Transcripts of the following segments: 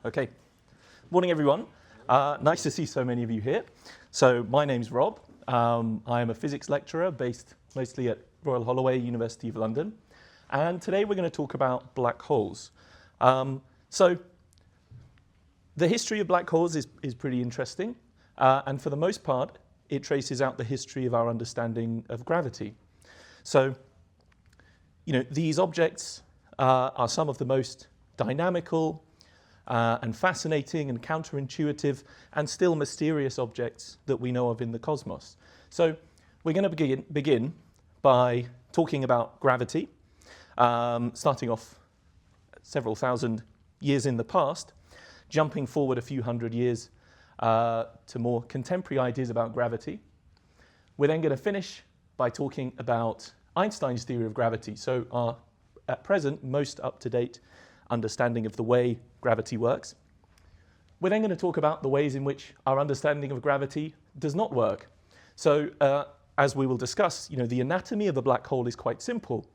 Okay. Morning, everyone. Nice to see so many of you here. So my name's Rob. I am a physics lecturer based mostly at Royal Holloway, University of London. And today we're going to talk about black holes. So the history of black holes is pretty interesting. And for the most part, it traces out the history of our understanding of gravity. So, these objects are some of the most dynamical and fascinating and counterintuitive and still mysterious objects that we know of in the cosmos. So we're going to begin by talking about gravity, starting off several thousand years in the past, jumping forward a few hundred years to more contemporary ideas about gravity. We're then going to finish by talking about Einstein's theory of gravity, so our, at present, most up-to-date understanding of the way gravity works. We're then going to talk about the ways in which our understanding of gravity does not work. So, as we will discuss, the anatomy of a black hole is quite simple.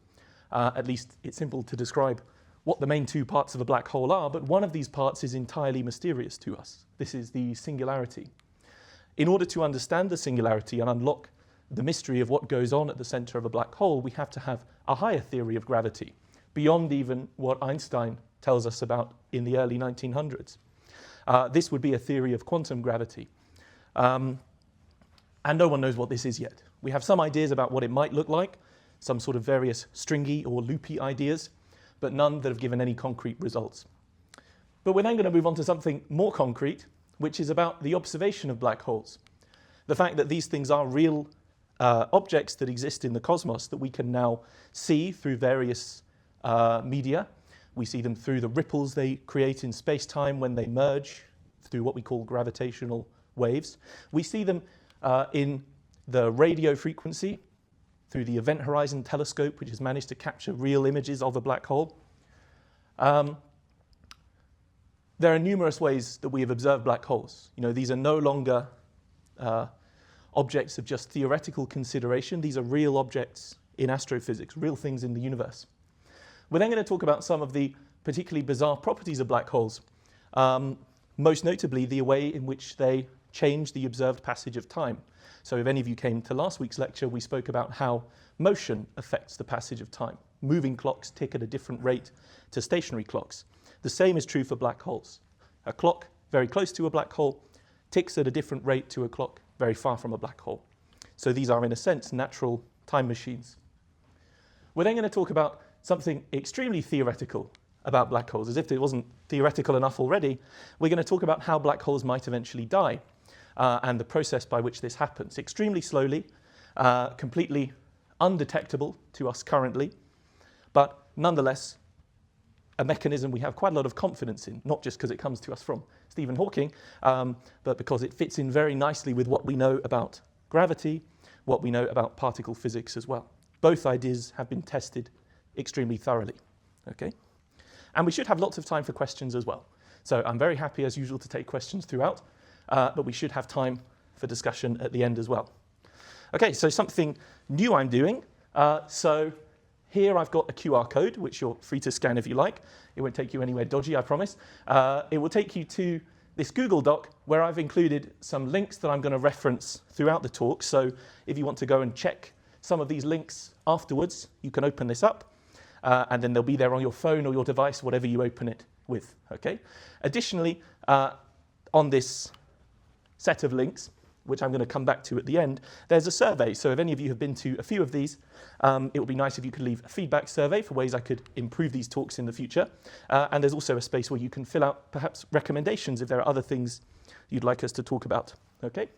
At least it's simple to describe what the main two parts of a black hole are, but one of these parts is entirely mysterious to us. This is the singularity. In order to understand the singularity and unlock the mystery of what goes on at the center of a black hole, we have to have a higher theory of gravity, beyond even what Einstein tells us about in the early 1900s. This would be a theory of quantum gravity. And no one knows what this is yet. We have some ideas about what it might look like, some sort of various stringy or loopy ideas, but none that have given any concrete results. But we're then going to move on to something more concrete, which is about the observation of black holes. The fact that these things are real objects that exist in the cosmos that we can now see through various media. We see them through the ripples they create in space-time when they merge through what we call gravitational waves. We see them in the radio frequency through the Event Horizon Telescope, which has managed to capture real images of a black hole. There are numerous ways that we have observed black holes. These are no longer objects of just theoretical consideration. These are real objects in astrophysics, real things in the universe. We're then going to talk about some of the particularly bizarre properties of black holes, most notably the way in which they change the observed passage of time. So if any of you came to last week's lecture, we spoke about how motion affects the passage of time. Moving clocks tick at a different rate to stationary clocks. The same is true for black holes. A clock very close to a black hole ticks at a different rate to a clock very far from a black hole. So these are, in a sense, natural time machines. We're then going to talk about something extremely theoretical about black holes. As if it wasn't theoretical enough already, we're going to talk about how black holes might eventually die and the process by which this happens. Extremely slowly, completely undetectable to us currently, but nonetheless, a mechanism we have quite a lot of confidence in, not just because it comes to us from Stephen Hawking, but because it fits in very nicely with what we know about gravity, what we know about particle physics as well. Both ideas have been tested extremely thoroughly, okay? And we should have lots of time for questions as well. So I'm very happy, as usual, to take questions throughout, but we should have time for discussion at the end as well. Okay, so something new I'm doing. So here I've got a QR code, which you're free to scan if you like. It won't take you anywhere dodgy, I promise. It will take you to this Google Doc where I've included some links that I'm going to reference throughout the talk. So if you want to go and check some of these links afterwards, you can open this up. And then they'll be there on your phone or your device, whatever you open it with, okay? Additionally, on this set of links, which I'm going to come back to at the end, there's a survey. So if any of you have been to a few of these, it would be nice if you could leave a feedback survey for ways I could improve these talks in the future. And there's also a space where you can fill out perhaps recommendations if there are other things you'd like us to talk about, okay?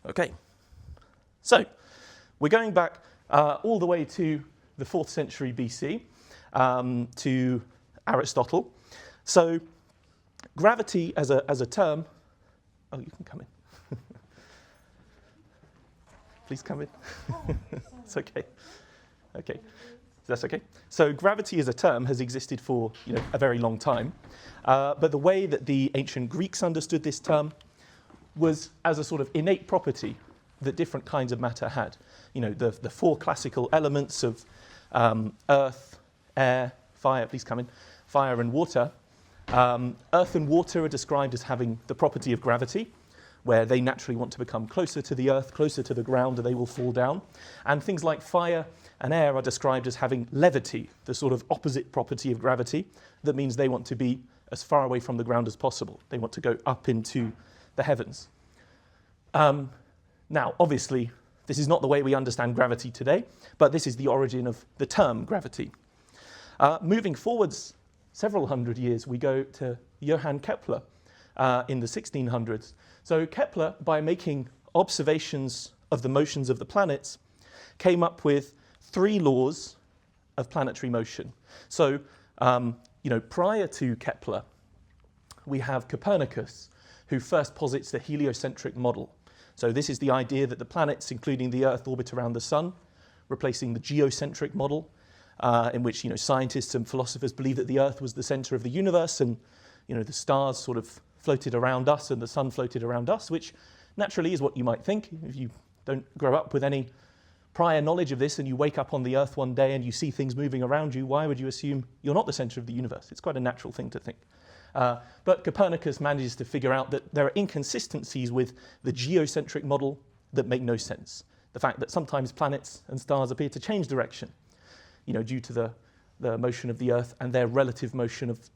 Okay. So we're going back all the way to the 4th century BC, to Aristotle. So gravity as a term, oh, you can come in. Please come in. It's okay. Okay, that's okay. So gravity as a term has existed for a very long time, but the way that the ancient Greeks understood this term was as a sort of innate property that different kinds of matter had. The 4 classical elements of earth, air, fire, please come in, fire and water Earth and water are described as having the property of gravity, where they naturally want to become closer to the Earth, closer to the ground, or they will fall down. And things like fire and air are described as having levity, the sort of opposite property of gravity. That means they want to be as far away from the ground as possible. They want to go up into the heavens. Now, obviously, this is not the way we understand gravity today, but this is the origin of the term gravity. Moving forwards several hundred years, we go to Johann Kepler in the 1600s. So Kepler, by making observations of the motions of the planets, came up with 3 laws of planetary motion. So, prior to Kepler, we have Copernicus, who first posits the heliocentric model. So this is the idea that the planets, including the Earth, orbit around the sun, replacing the geocentric model, in which scientists and philosophers believe that the Earth was the center of the universe, and the stars sort of floated around us and the sun floated around us, which naturally is what you might think. If you don't grow up with any prior knowledge of this and you wake up on the Earth one day and you see things moving around you, why would you assume you're not the center of the universe? It's quite a natural thing to think. But Copernicus manages to figure out that there are inconsistencies with the geocentric model that make no sense. The fact that sometimes planets and stars appear to change direction, due to the motion of the Earth and their relative motion of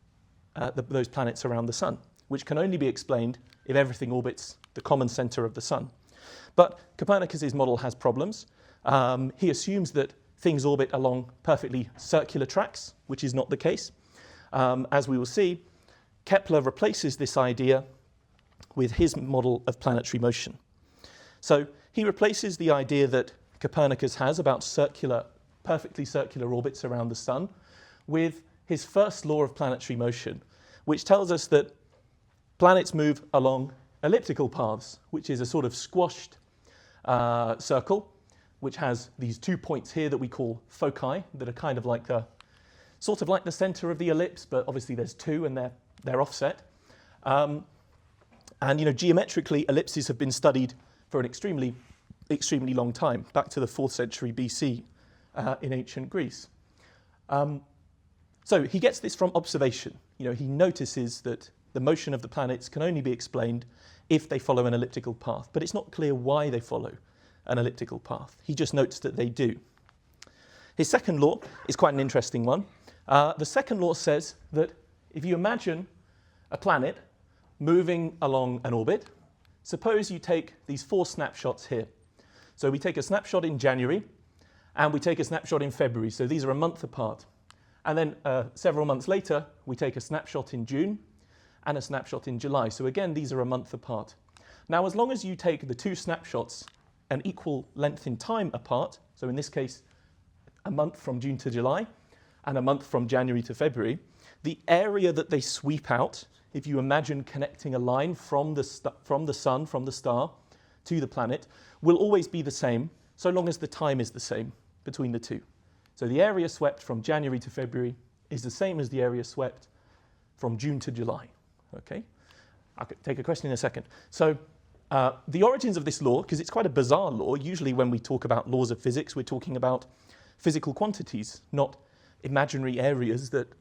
those planets around the sun, which can only be explained if everything orbits the common center of the sun. But Copernicus's model has problems. He assumes that things orbit along perfectly circular tracks, which is not the case. As we will see, Kepler replaces this idea with his model of planetary motion. So he replaces the idea that Copernicus has about perfectly circular orbits around the sun with his first law of planetary motion, which tells us that planets move along elliptical paths, which is a sort of squashed circle, which has these 2 points here that we call foci, that are kind of like the center of the ellipse, but obviously there's 2 and they're offset. Geometrically, ellipses have been studied for an extremely long time, back to the 4th century BC in ancient Greece. So he gets this from observation. He notices that the motion of the planets can only be explained if they follow an elliptical path, but it's not clear why they follow an elliptical path. He just notes that they do. His second law is quite an interesting one. The second law says that if you imagine a planet moving along an orbit, suppose you take these 4 snapshots here. So we take a snapshot in January, and we take a snapshot in February. So these are a month apart. And then several months later, we take a snapshot in June and a snapshot in July. So again, these are a month apart. Now, as long as you take the 2 snapshots an equal length in time apart, so in this case, a month from June to July and a month from January to February, the area that they sweep out, if you imagine connecting a line from the sun, from the star, to the planet, will always be the same, so long as the time is the same between the 2. So the area swept from January to February is the same as the area swept from June to July. Okay? I'll take a question in a second. So the origins of this law, because it's quite a bizarre law, usually when we talk about laws of physics, we're talking about physical quantities, not imaginary areas that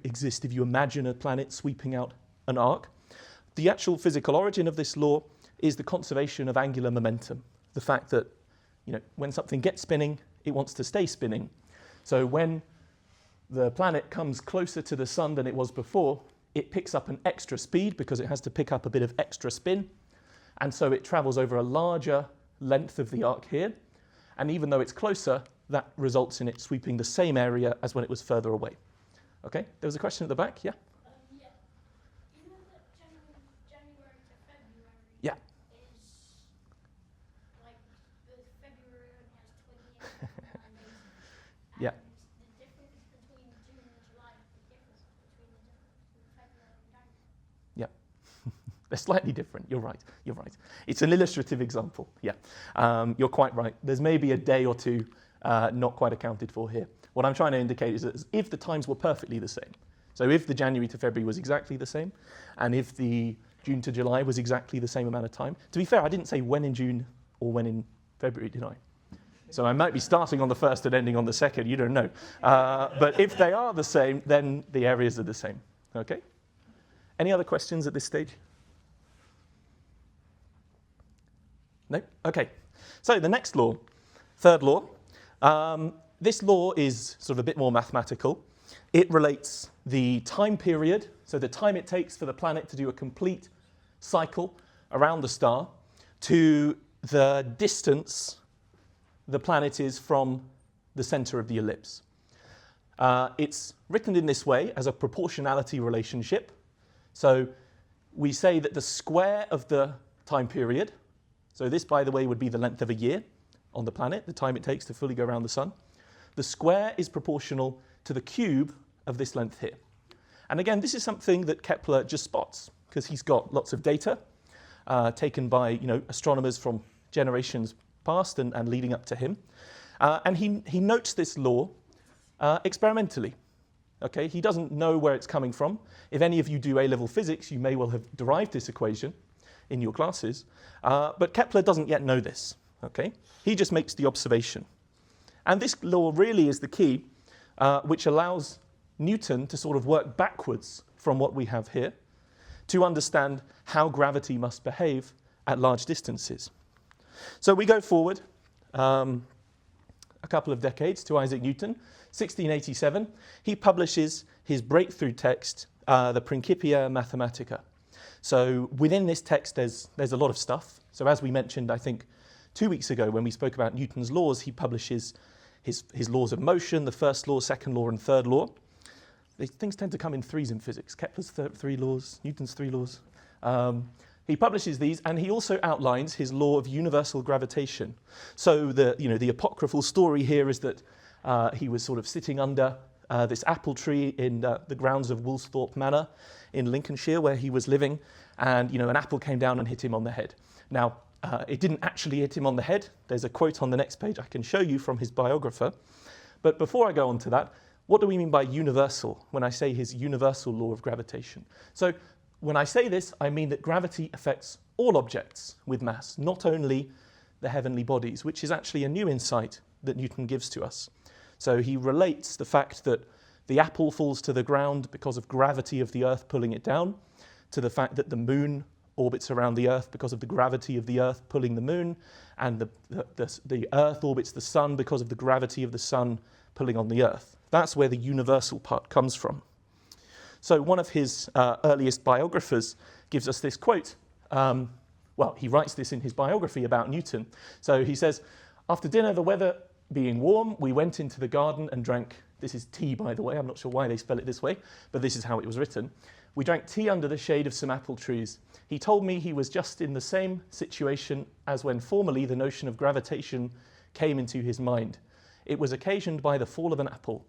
exist if you imagine a planet sweeping out an arc. The actual physical origin of this law is the conservation of angular momentum. The fact that when something gets spinning, it wants to stay spinning. So when the planet comes closer to the sun than it was before, it picks up an extra speed because it has to pick up a bit of extra spin. And so it travels over a larger length of the arc here. And even though it's closer, that results in it sweeping the same area as when it was further away. Okay, there was a question at the back, yeah? Yeah. You know that January to February Yeah. is like February only has 28 days. Yeah. And the difference between June and July is the difference between February and January. Yeah. They're slightly different. You're right. It's an illustrative example. Yeah. You're quite right. There's maybe a day or 2 not quite accounted for here. What I'm trying to indicate is that if the times were perfectly the same, so if the January to February was exactly the same, and if the June to July was exactly the same amount of time, to be fair, I didn't say when in June or when in February, did I? So I might be starting on the 1st and ending on the 2nd, you don't know. But if they are the same, then the areas are the same, okay? Any other questions at this stage? No? Okay. So the next law, third law. This law is sort of a bit more mathematical. It relates the time period, so the time it takes for the planet to do a complete cycle around the star, to the distance the planet is from the center of the ellipse. It's written in this way as a proportionality relationship. So we say that the square of the time period, so this, by the way, would be the length of a year on the planet, the time it takes to fully go around the sun. The square is proportional to the cube of this length here. And again, this is something that Kepler just spots because he's got lots of data taken by astronomers from generations past and leading up to him. And he notes this law experimentally. Okay, he doesn't know where it's coming from. If any of you do A-level physics, you may well have derived this equation in your classes. But Kepler doesn't yet know this. Okay, he just makes the observation. And this law really is the key, which allows Newton to sort of work backwards from what we have here to understand how gravity must behave at large distances. So we go forward a couple of decades to Isaac Newton, 1687. He publishes his breakthrough text, the Principia Mathematica. So within this text, there's a lot of stuff. So as we mentioned, I think 2 weeks ago when we spoke about Newton's laws, he publishes his laws of motion, the first law, second law, and third law. These things tend to come in threes in physics. Kepler's three laws, Newton's three laws. He publishes these, and he also outlines his law of universal gravitation. So the apocryphal story here is that he was sort of sitting under this apple tree in the grounds of Woolsthorpe Manor in Lincolnshire, where he was living, and an apple came down and hit him on the head. Now, it didn't actually hit him on the head. There's a quote on the next page I can show you from his biographer. But before I go on to that, what do we mean by universal when I say his universal law of gravitation? So when I say this, I mean that gravity affects all objects with mass, not only the heavenly bodies, which is actually a new insight that Newton gives to us. So he relates the fact that the apple falls to the ground because of gravity of the Earth pulling it down, to the fact that the moon orbits around the Earth because of the gravity of the Earth pulling the moon, and the Earth orbits the sun because of the gravity of the sun pulling on the Earth. That's where the universal part comes from. So one of his earliest biographers gives us this quote. He writes this in his biography about Newton. So he says, "After dinner, the weather being warm, we went into the garden and drank," this is tea, by the way, I'm not sure why they spell it this way, but this is how it was written. "We drank tea under the shade of some apple trees. He told me he was just in the same situation as when formerly the notion of gravitation came into his mind. It was occasioned by the fall of an apple.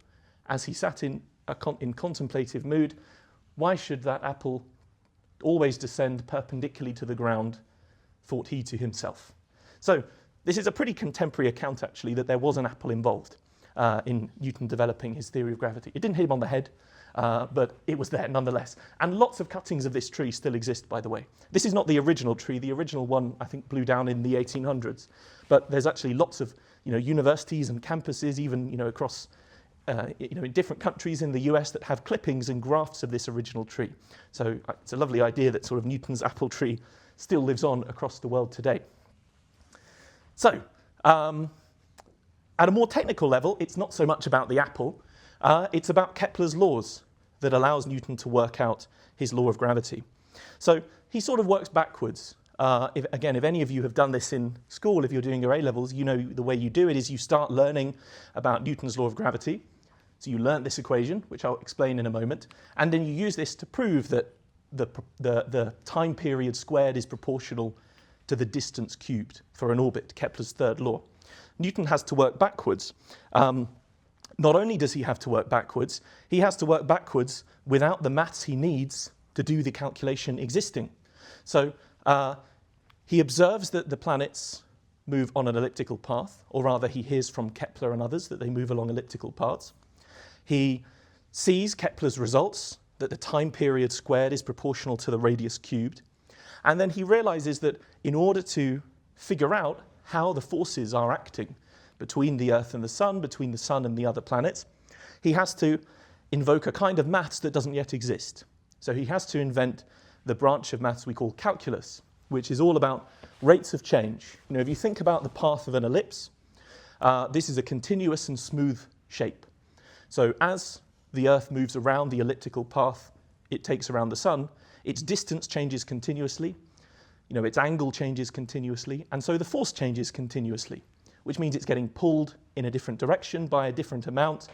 As he sat in contemplative mood, why should that apple always descend perpendicularly to the ground, thought he to himself." So this is a pretty contemporary account, actually, that there was an apple involved in Newton developing his theory of gravity. It didn't hit him on the head, but it was there nonetheless. And lots of cuttings of this tree still exist, by the way. This is not the original tree. The original one, I think, blew down in the 1800s. But there's actually lots of universities and campuses, even across in different countries in the US, that have clippings and grafts of this original tree. So it's a lovely idea that sort of Newton's apple tree still lives on across the world today. So at a more technical level, it's not so much about the apple. It's about Kepler's laws that allows Newton to work out his law of gravity. So he sort of works backwards. If any of you have done this in school, if you're doing your A-levels, the way you do it is you start learning about Newton's law of gravity. So you learn this equation, which I'll explain in a moment, and then you use this to prove that the time period squared is proportional to the distance cubed for an orbit, Kepler's third law. Newton has to work backwards. Not only does he have to work backwards, he has to work backwards without the maths he needs to do the calculation existing. So he observes that the planets move on an elliptical path, or rather he hears from Kepler and others that they move along elliptical paths. He sees Kepler's results, that the time period squared is proportional to the radius cubed. And then he realizes that in order to figure out how the forces are acting between the Earth and the Sun, between the Sun and the other planets, he has to invoke a kind of maths that doesn't yet exist. So he has to invent the branch of maths we call calculus, which is all about rates of change. If you think about the path of an ellipse, this is a continuous and smooth shape. So as the Earth moves around the elliptical path it takes around the sun, its distance changes continuously, its angle changes continuously, and so the force changes continuously, which means it's getting pulled in a different direction by a different amount,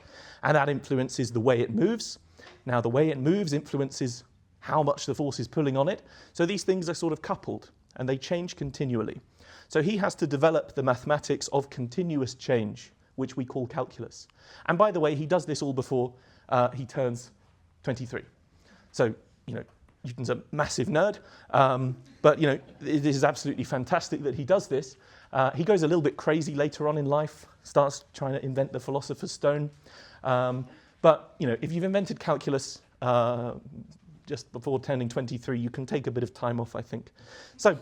and that influences the way it moves. Now, the way it moves influences how much the force is pulling on it, so these things are sort of coupled, and they change continually. So he has to develop the mathematics of continuous change, which we call calculus. And by the way, he does this all before he turns 23. So, Newton's a massive nerd, but, it is absolutely fantastic that he does this. He goes a little bit crazy later on in life, starts trying to invent the philosopher's stone. But, if you've invented calculus just before turning 23, you can take a bit of time off, I think. So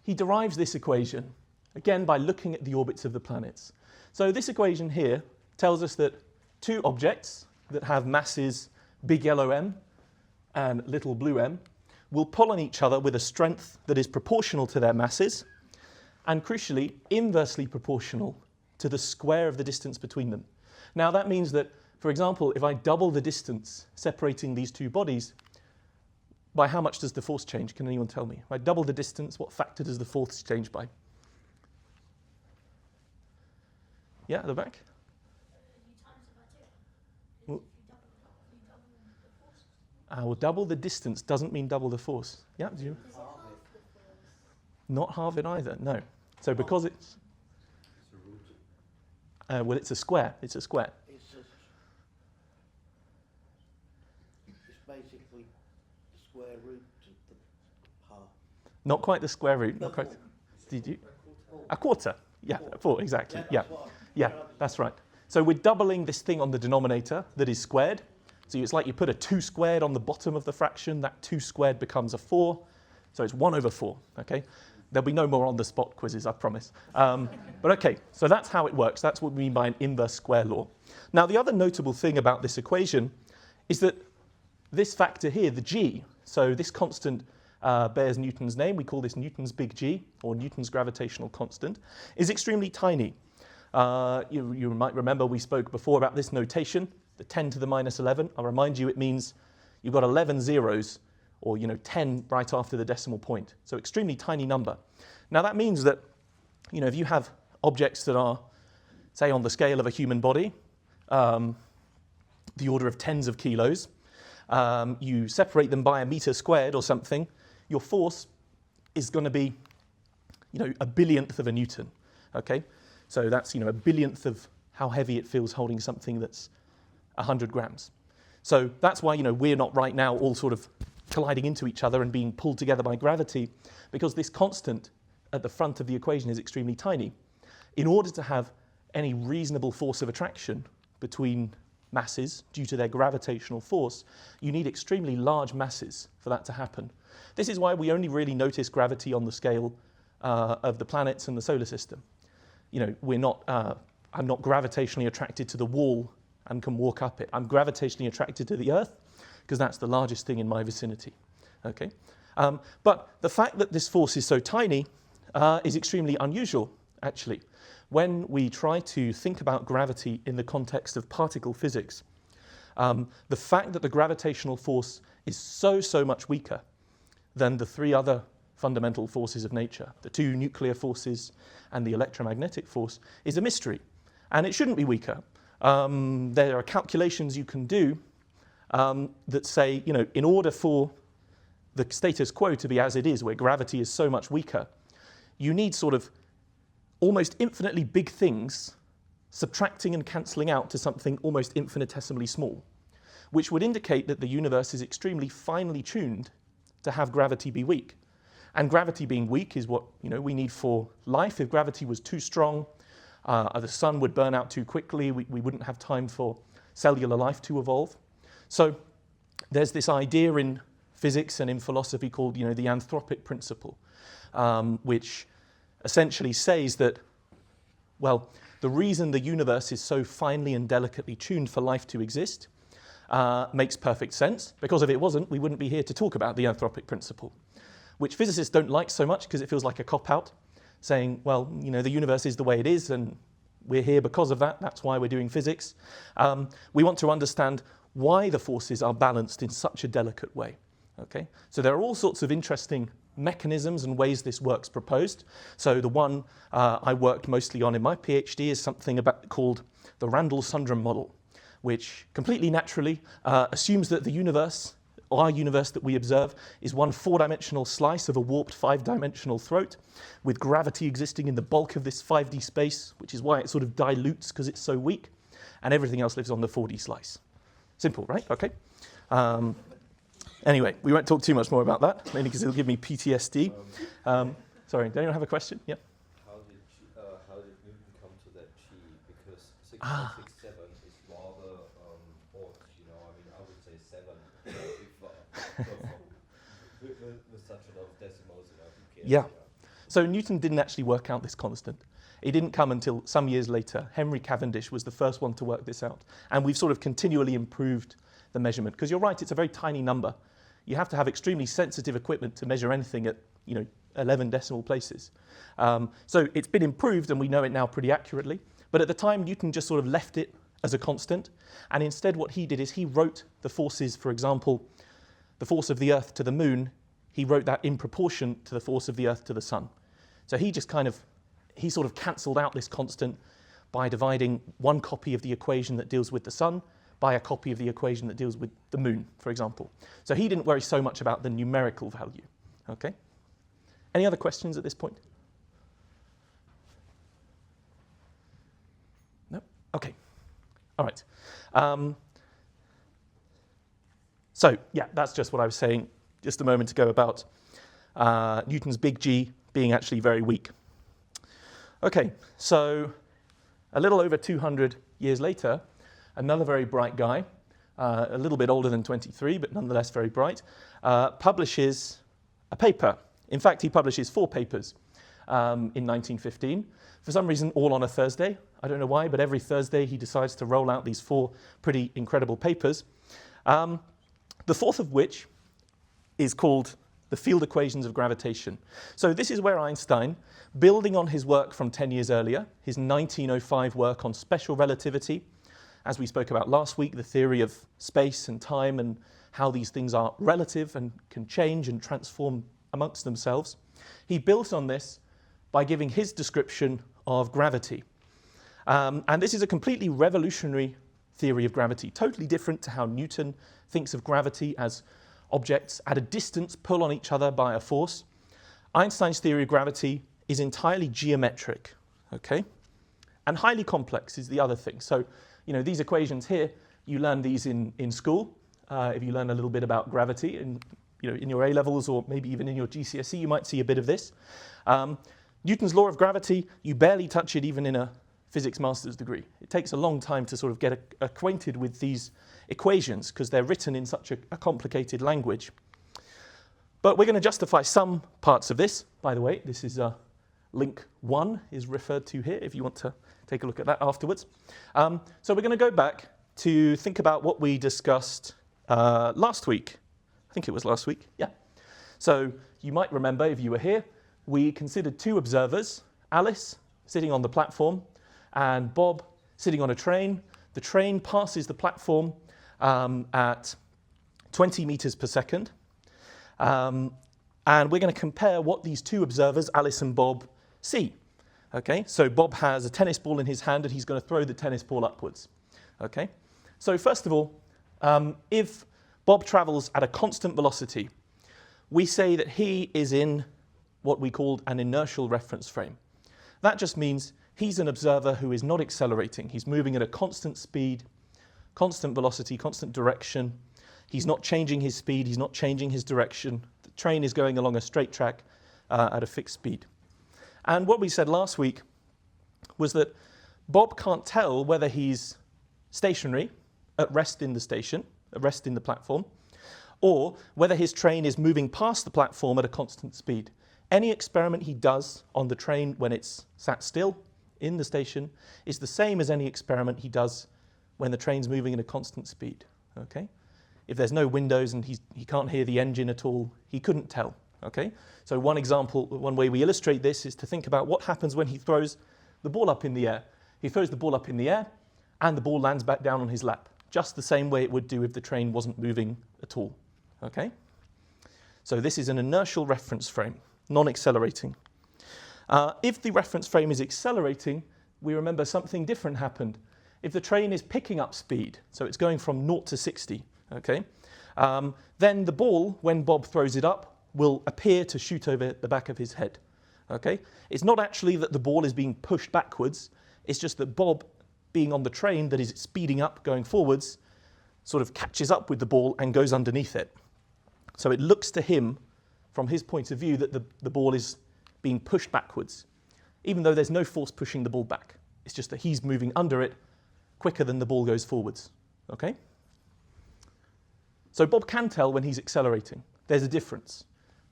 he derives this equation, again, by looking at the orbits of the planets. So this equation here tells us that two objects that have masses big yellow M and little blue m will pull on each other with a strength that is proportional to their masses and, crucially, inversely proportional to the square of the distance between them. Now, that means that, for example, if I double the distance separating these two bodies, by how much does the force change? Can anyone tell me? If I double the distance, what factor does the force change by? Yeah, at the back? You times it by 2. Well, You double the force. well, double the distance doesn't mean double the force. Yeah, do you? Is it half the force? Not halve it either, no. So because it's... well, it's a square. It's a square. It's basically the square root of the part. Not quite the square root. Not quite. Did you? A quarter. Yeah, 4, exactly. Yeah. Yeah, that's right. So we're doubling this thing on the denominator that is squared. So it's like you put a 2 squared on the bottom of the fraction. That 2 squared becomes a 4. So it's 1 over 4, okay? There'll be no more on-the-spot quizzes, I promise. But okay, so that's how it works. That's what we mean by an inverse square law. Now, the other notable thing about this equation is that this factor here, the g, so this constant bears Newton's name. We call this Newton's big G, or Newton's gravitational constant, is extremely tiny. You might remember we spoke before about this notation, the 10 to the minus 11. I'll remind you it means you've got 11 zeros, or 10 right after the decimal point. So extremely tiny number. Now that means that if you have objects that are, say, on the scale of a human body, the order of tens of kilos, you separate them by a meter squared or something, your force is going to be a billionth of a newton. Okay, so that's a billionth of how heavy it feels holding something that's 100 grams. So that's why we're not right now all sort of colliding into each other and being pulled together by gravity, because this constant at the front of the equation is extremely tiny. In order to have any reasonable force of attraction between masses due to their gravitational force, you need extremely large masses for that to happen. This is why we only really notice gravity on the scale of the planets and the solar system. I'm not gravitationally attracted to the wall and can walk up it. I'm gravitationally attracted to the Earth, because that's the largest thing in my vicinity. Okay? But the fact that this force is so tiny is extremely unusual, actually. When we try to think about gravity in the context of particle physics, the fact that the gravitational force is so much weaker than the 3 other fundamental forces of nature, the 2 nuclear forces and the electromagnetic force, is a mystery. And it shouldn't be weaker. There are calculations you can do that say, in order for the status quo to be as it is, where gravity is so much weaker, you need sort of almost infinitely big things subtracting and cancelling out to something almost infinitesimally small, which would indicate that the universe is extremely finely tuned to have gravity be weak. And gravity being weak is what we need for life. If gravity was too strong, the sun would burn out too quickly. We wouldn't have time for cellular life to evolve. So there's this idea in physics and in philosophy called, the anthropic principle, which essentially says that, well, the reason the universe is so finely and delicately tuned for life to exist makes perfect sense, because if it wasn't, we wouldn't be here to talk about the anthropic principle, which physicists don't like so much because it feels like a cop-out, saying, well, you know, the universe is the way it is, and we're here because of that. That's why we're doing physics. We want to understand why the forces are balanced in such a delicate way. Okay? So there are all sorts of interesting mechanisms and ways this works proposed. So the one I worked mostly on in my PhD is something called the Randall-Sundrum model, which completely naturally assumes that the universe, our universe that we observe, is one 4-dimensional slice of a warped 5-dimensional throat, with gravity existing in the bulk of this 5D space, which is why it sort of dilutes because it's so weak, and everything else lives on the 4D slice. Simple, right? Okay. Anyway, we won't talk too much more about that, mainly because it'll give me PTSD. Sorry, does anyone have a question? Yeah. How did Newton come to that G? Because 6.67 is rather odd, you know. I mean, I would say 7 with such a lot of decimals in every case. Yeah. So Newton didn't actually work out this constant. It didn't come until some years later. Henry Cavendish was the first one to work this out. And we've sort of continually improved the measurement. Because you're right, it's a very tiny number. You have to have extremely sensitive equipment to measure anything at, 11 decimal places. So it's been improved, and we know it now pretty accurately. But at the time, Newton just sort of left it as a constant. And instead what he did is he wrote the forces, for example, the force of the Earth to the moon, he wrote that in proportion to the force of the Earth to the sun. So he sort of cancelled out this constant by dividing one copy of the equation that deals with the sun by a copy of the equation that deals with the moon, for example. So he didn't worry so much about the numerical value. Okay? Any other questions at this point? No? Okay. All right. So, yeah, that's just what I was saying just a moment ago about Newton's big G being actually very weak. Okay, so a little over 200 years later, another very bright guy, a little bit older than 23, but nonetheless very bright, publishes a paper. In fact, he publishes 4 papers in 1915. For some reason, all on a Thursday. I don't know why, but every Thursday he decides to roll out these 4 pretty incredible papers. The fourth of which is called the field equations of gravitation. So this is where Einstein, building on his work from 10 years earlier, his 1905 work on special relativity, as we spoke about last week, the theory of space and time and how these things are relative and can change and transform amongst themselves. He built on this by giving his description of gravity. And this is a completely revolutionary theory of gravity, totally different to how Newton thinks of gravity as objects at a distance pull on each other by a force. Einstein's theory of gravity is entirely geometric, okay? And highly complex is the other thing. So, these equations here, you learn these in school. If you learn a little bit about gravity in your A-levels or maybe even in your GCSE, you might see a bit of this. Newton's law of gravity, you barely touch it even in a physics master's degree. It takes a long time to sort of get acquainted with these equations because they're written in such a complicated language. But we're going to justify some parts of this. By the way, this is link 1 is referred to here if you want to take a look at that afterwards. So we're going to go back to think about what we discussed last week. I think it was last week, yeah. So you might remember if you were here, we considered 2 observers, Alice sitting on the platform and Bob sitting on a train. The train passes the platform at 20 meters per second. And we're going to compare what these 2 observers, Alice and Bob, see. Okay, so Bob has a tennis ball in his hand and he's going to throw the tennis ball upwards. Okay, so first of all, if Bob travels at a constant velocity, we say that he is in what we called an inertial reference frame. That just means he's an observer who is not accelerating. He's moving at a constant speed, constant velocity, constant direction. He's not changing his speed. He's not changing his direction. The train is going along a straight track at a fixed speed. And what we said last week was that Bob can't tell whether he's stationary, at rest in the station, at rest in the platform, or whether his train is moving past the platform at a constant speed. Any experiment he does on the train when it's sat still in the station is the same as any experiment he does when the train's moving at a constant speed. okay? If there's no windows and he can't hear the engine at all, he couldn't tell, okay? So one example, one way we illustrate this is to think about what happens when he throws the ball up in the air. He throws the ball up in the air and the ball lands back down on his lap, just the same way it would do if the train wasn't moving at all, okay? So this is an inertial reference frame, non-accelerating. If the reference frame is accelerating, we remember something different happened. If the train is picking up speed, so it's going from 0 to 60, okay, then the ball, when Bob throws it up, will appear to shoot over the back of his head, okay? It's not actually that the ball is being pushed backwards, it's just that Bob, being on the train that is speeding up, going forwards, sort of catches up with the ball and goes underneath it. So it looks to him, from his point of view, that the ball is being pushed backwards, even though there's no force pushing the ball back. It's just that he's moving under it quicker than the ball goes forwards, okay? So Bob can tell when he's accelerating. There's a difference,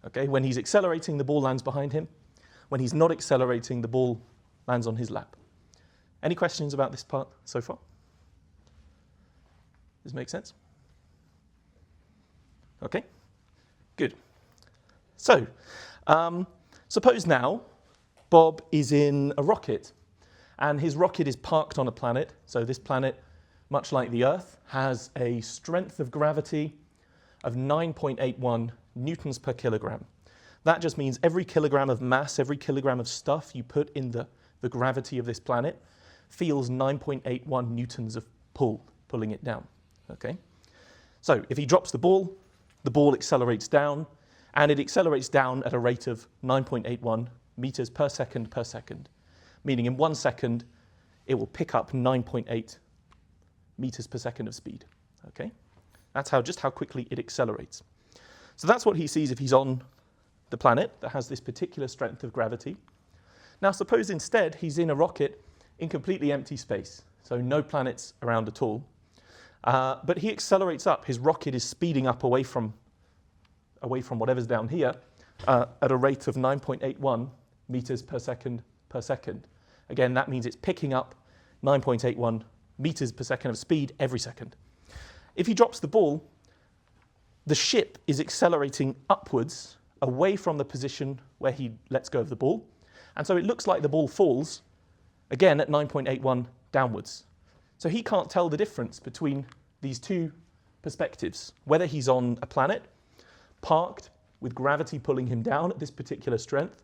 okay? When he's accelerating, the ball lands behind him. When he's not accelerating, the ball lands on his lap. Any questions about this part so far? Does it make sense? Okay, good. So, suppose now Bob is in a rocket and his rocket is parked on a planet. So this planet, much like the Earth, has a strength of gravity of 9.81 newtons per kilogram. That just means every kilogram of mass, every kilogram of stuff you put in the gravity of this planet feels 9.81 newtons of pulling it down, okay? So if he drops the ball accelerates down, and it accelerates down at a rate of 9.81 meters per second, meaning in 1 second, it will pick up 9.8 meters per second of speed, okay? That's just how quickly it accelerates. So that's what he sees if he's on the planet that has this particular strength of gravity. Now suppose instead he's in a rocket in completely empty space, so no planets around at all, but he accelerates up. His rocket is speeding up away from whatever's down here at a rate of 9.81 meters per second. Again, that means it's picking up 9.81 meters per second of speed every second. If he drops the ball, the ship is accelerating upwards away from the position where he lets go of the ball. And so it looks like the ball falls, again at 9.81 downwards. So he can't tell the difference between these two perspectives, whether he's on a planet parked with gravity pulling him down at this particular strength,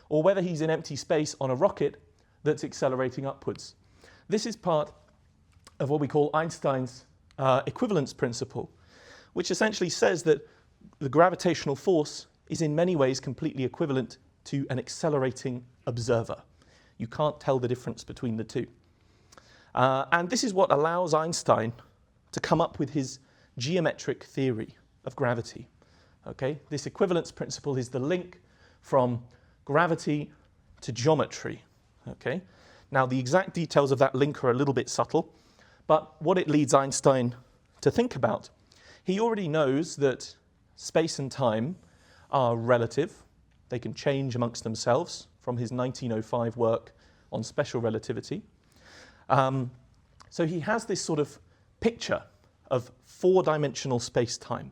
or whether he's in empty space on a rocket that's accelerating upwards. This is part of what we call Einstein's equivalence principle, which essentially says that the gravitational force is in many ways completely equivalent to an accelerating observer. You can't tell the difference between the two. And this is what allows Einstein to come up with his geometric theory of gravity. Okay? This equivalence principle is the link from gravity to geometry. Okay? Now, the exact details of that link are a little bit subtle, but what it leads Einstein to think about, he already knows that space and time are relative. They can change amongst themselves from his 1905 work on special relativity. So he has this sort of picture of four-dimensional space-time.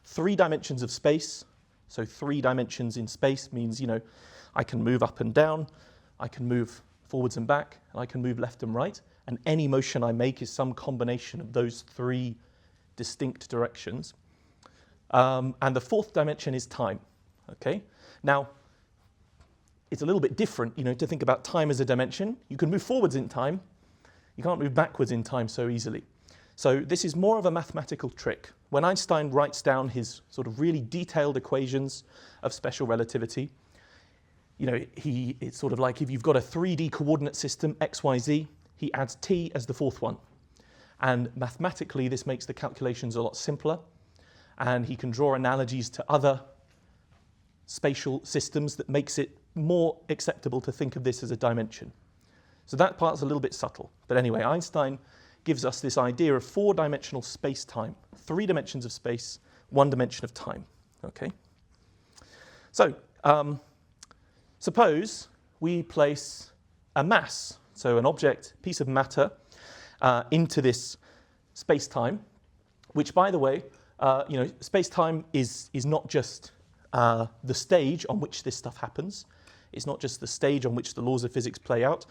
3 dimensions of space, so 3 dimensions in space means, I can move up and down, I can move forwards and back, and I can move left and right, and any motion I make is some combination of those 3 distinct directions. And the 4th dimension is time, okay? Now, it's a little bit different, to think about time as a dimension. You can move forwards in time, you can't move backwards in time so easily. So this is more of a mathematical trick. When Einstein writes down his sort of really detailed equations of special relativity, it's sort of like if you've got a 3D coordinate system, x, y, z, he adds t as the 4th one. And mathematically, this makes the calculations a lot simpler. And he can draw analogies to other spatial systems that makes it more acceptable to think of this as a dimension. So that part's a little bit subtle. But anyway, Einstein gives us this idea of 4-dimensional space-time, 3 dimensions of space, 1 dimension of time. Okay? So suppose we place a mass, so an object, piece of matter, into this space-time, which, by the way, space-time is not just the stage on which this stuff happens. It's not just the stage on which the laws of physics play out.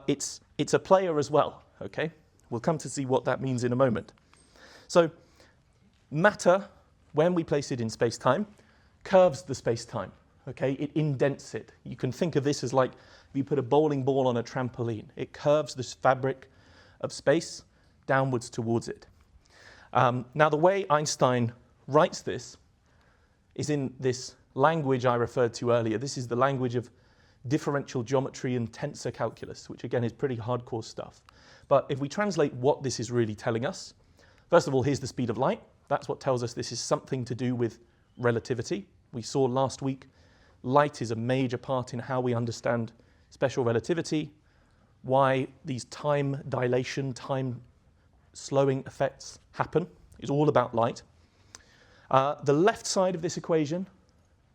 It's a player as well, okay? We'll come to see what that means in a moment. So matter, when we place it in space-time, curves the space-time, okay? It indents it. You can think of this as like if you put a bowling ball on a trampoline. It curves this fabric of space downwards towards it. Now, the way Einstein writes this is in this language I referred to earlier. This is the language of differential geometry and tensor calculus, which again is pretty hardcore stuff. But if we translate what this is really telling us, first of all, here's the speed of light. That's what tells us this is something to do with relativity. We saw last week light is a major part in how we understand special relativity, why these time dilation, time slowing effects happen. Is all about light. The left side of this equation,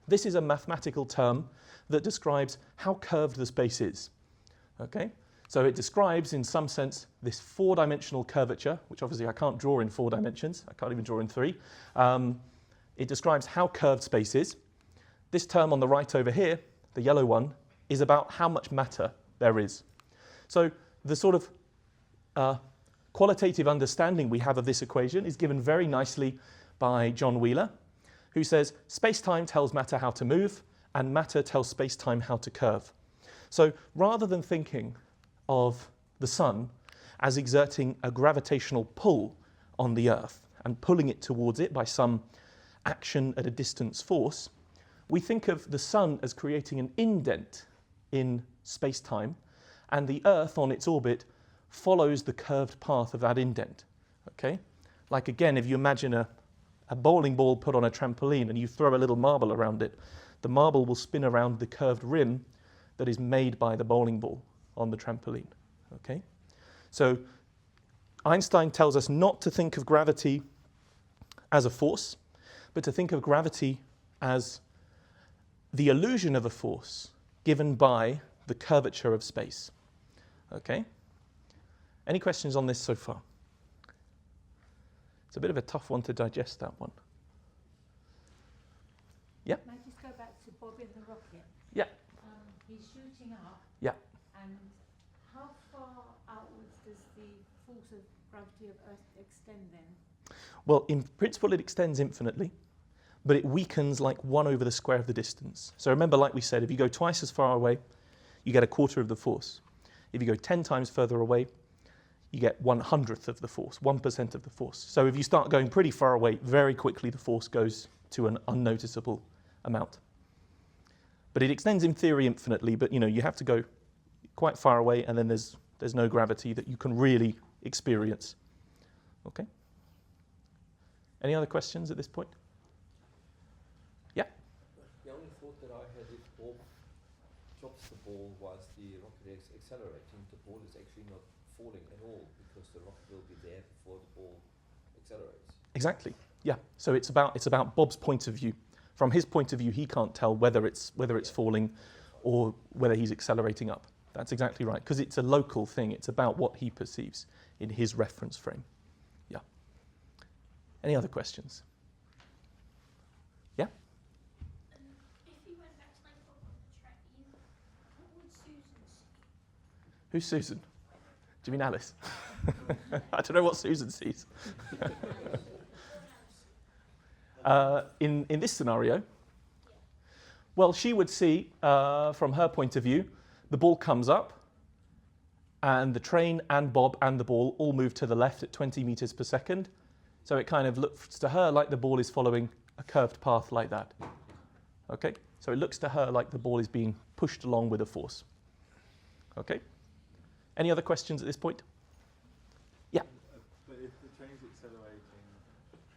this is a mathematical term that describes how curved the space is. Okay? So it describes, in some sense, this four-dimensional curvature, which obviously I can't draw in 4 dimensions. I can't even draw in 3. It describes how curved space is. This term on the right over here, the yellow one, is about how much matter there is. So the sort of qualitative understanding we have of this equation is given very nicely by John Wheeler, who says space-time tells matter how to move and matter tells space-time how to curve. So rather than thinking of the sun as exerting a gravitational pull on the Earth and pulling it towards it by some action at a distance force, we think of the sun as creating an indent in space-time, and the Earth on its orbit follows the curved path of that indent. Okay? Like again, if you imagine a bowling ball put on a trampoline and you throw a little marble around it, the marble will spin around the curved rim that is made by the bowling ball on the trampoline. Okay? So Einstein tells us not to think of gravity as a force, but to think of gravity as the illusion of a force given by the curvature of space. Okay? Any questions on this so far? It's a bit of a tough one to digest, that one. Yeah? Can I just go back to Bob in the rocket? Yeah. He's shooting up. Yeah. And how far outwards does the force of gravity of Earth extend then? Well, in principle, it extends infinitely, but it weakens like 1 over the square of the distance. So remember, like we said, if you go twice as far away, you get 1/4 of the force. If you go 10 times further away, you get 1/100th of the force, 1% of the force. So if you start going pretty far away, very quickly the force goes to an unnoticeable amount. But it extends in theory infinitely, but you have to go quite far away, and then there's no gravity that you can really experience. Okay? Any other questions at this point? Yeah? The only thought that I had, if Bob drops the ball whilst the rocket is accelerating, the ball is actually not falling at all because the rocket will be there before the ball accelerates. Exactly. Yeah. So it's about Bob's point of view. From his point of view, he can't tell whether it's falling or whether he's accelerating up. That's exactly right, because it's a local thing. It's about what he perceives in his reference frame. Yeah. Any other questions? Yeah? If you went back to like Bob on the train, what would Susan see? Who's Susan? Do you mean Alice? I don't know what Susan sees. In this scenario, well, she would see, from her point of view, the ball comes up, and the train and Bob and the ball all move to the left at 20 meters per second. So it kind of looks to her like the ball is following a curved path like that. Okay? So it looks to her like the ball is being pushed along with a force. Okay? Any other questions at this point? Yeah. But if the train's accelerating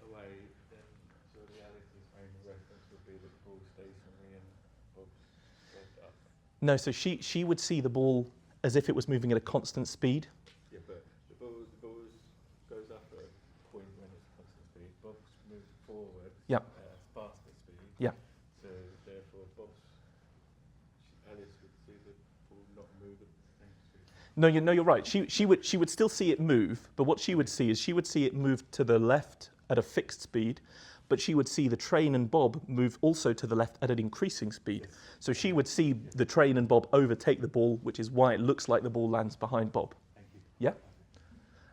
away, then surely Alice's frame of reference would be that the ball's stationary and Bob's goes up. No, so she would see the ball as if it was moving at a constant speed. Yeah, but the ball goes up at a point when it's constant speed. Bob's moved forward Yeah. at a faster speed. Yeah. So therefore, Alice would see the ball not move at the same speed. No, you're right. She would still see it move, but what she would see is it move to the left at a fixed speed, but she would see the train and Bob move also to the left at an increasing speed. So she would see the train and Bob overtake the ball, which is why it looks like the ball lands behind Bob. Thank you. Yeah?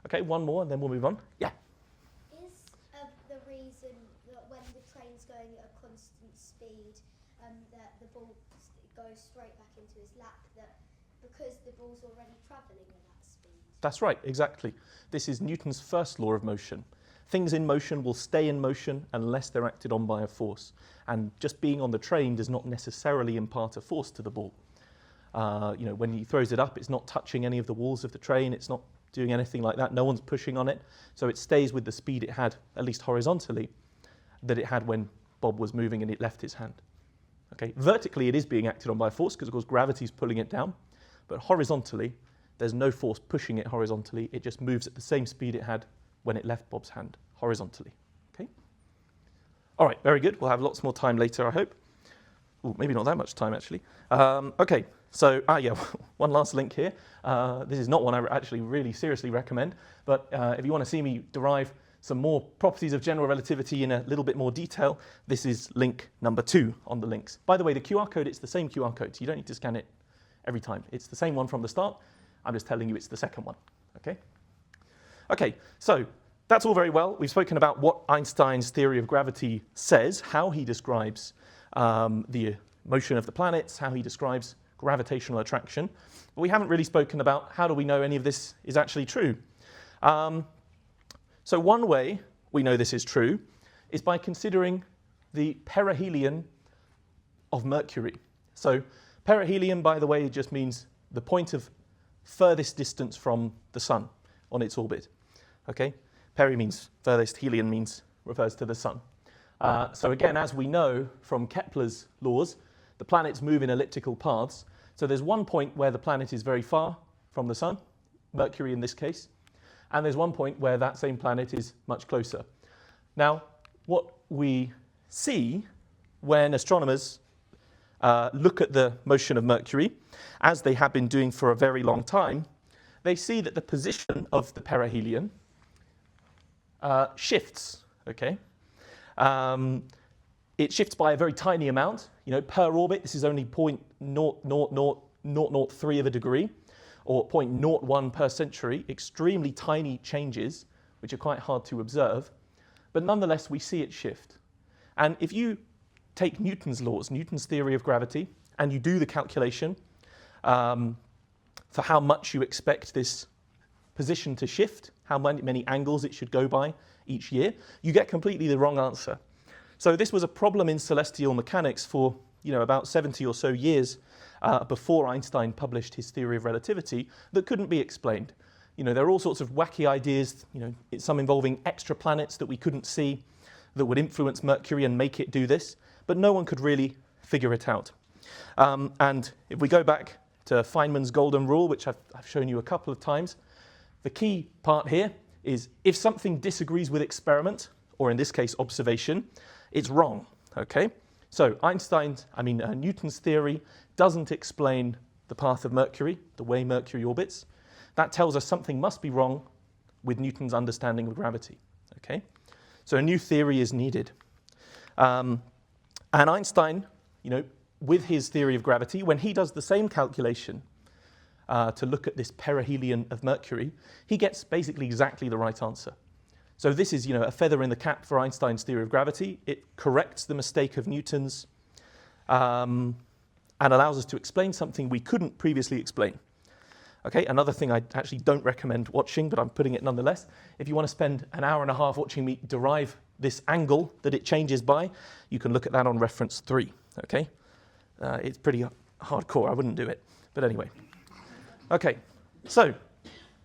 Okay, one more and then we'll move on. Yeah? Is the reason that when the train's going at a constant speed, that the ball goes straight back into his lap, that because the ball's already travelling at that speed? That's right, exactly. This is Newton's first law of motion. Things in motion will stay in motion unless they're acted on by a force. And just being on the train does not necessarily impart a force to the ball. When he throws it up, it's not touching any of the walls of the train. It's not doing anything like that. No one's pushing on it. So it stays with the speed it had, at least horizontally, that it had when Bob was moving and it left his hand. Okay, vertically it is being acted on by a force because of course gravity's pulling it down, but horizontally there's no force pushing it horizontally. It just moves at the same speed it had when it left Bob's hand horizontally. Okay. All right, very good. We'll have lots more time later, I hope. Ooh, maybe not that much time actually. Okay, so one last link here. This is not one I actually really seriously recommend, but if you want to see me derive some more properties of general relativity in a little bit more detail, this is link number 2 on the links. By the way, the QR code, it's the same QR code, so you don't need to scan it every time. It's the same one from the start. I'm just telling you it's the second one, okay? Okay, so that's all very well. We've spoken about what Einstein's theory of gravity says, how he describes the motion of the planets, how he describes gravitational attraction. But we haven't really spoken about how do we know any of this is actually true. So one way we know this is true is by considering the perihelion of Mercury. So perihelion, by the way, just means the point of furthest distance from the sun on its orbit. Okay, peri means furthest, helion refers to the sun. So again, as we know from Kepler's laws, the planets move in elliptical paths. So there's one point where the planet is very far from the sun, Mercury in this case, and there's one point where that same planet is much closer. Now, what we see when astronomers look at the motion of Mercury, as they have been doing for a very long time, they see that the position of the perihelion shifts, okay? It shifts by a very tiny amount, per orbit. This is only 0.00003 of a degree, or 0.01 per century, extremely tiny changes, which are quite hard to observe. But nonetheless, we see it shift. And if you take Newton's laws, Newton's theory of gravity, and you do the calculation for how much you expect this position to shift, how many angles it should go by each year, you get completely the wrong answer. So this was a problem in celestial mechanics for about 70 or so years before Einstein published his theory of relativity that couldn't be explained. There are all sorts of wacky ideas, some involving extraplanets that we couldn't see that would influence Mercury and make it do this, but no one could really figure it out. And if we go back to Feynman's golden rule, which I've shown you a couple of times, the key part here is if something disagrees with experiment, or in this case observation, it's wrong, okay? So Newton's theory doesn't explain the path of Mercury, the way Mercury orbits. That tells us something must be wrong with Newton's understanding of gravity, okay? So a new theory is needed. And Einstein, with his theory of gravity, when he does the same calculation to look at this perihelion of Mercury, he gets basically exactly the right answer. So this is, a feather in the cap for Einstein's theory of gravity. It corrects the mistake of Newton's and allows us to explain something we couldn't previously explain. Okay, another thing I actually don't recommend watching, but I'm putting it nonetheless. If you want to spend an hour and a half watching me derive this angle that it changes by, you can look at that on reference 3, okay? It's pretty hardcore, I wouldn't do it. But anyway. Okay, so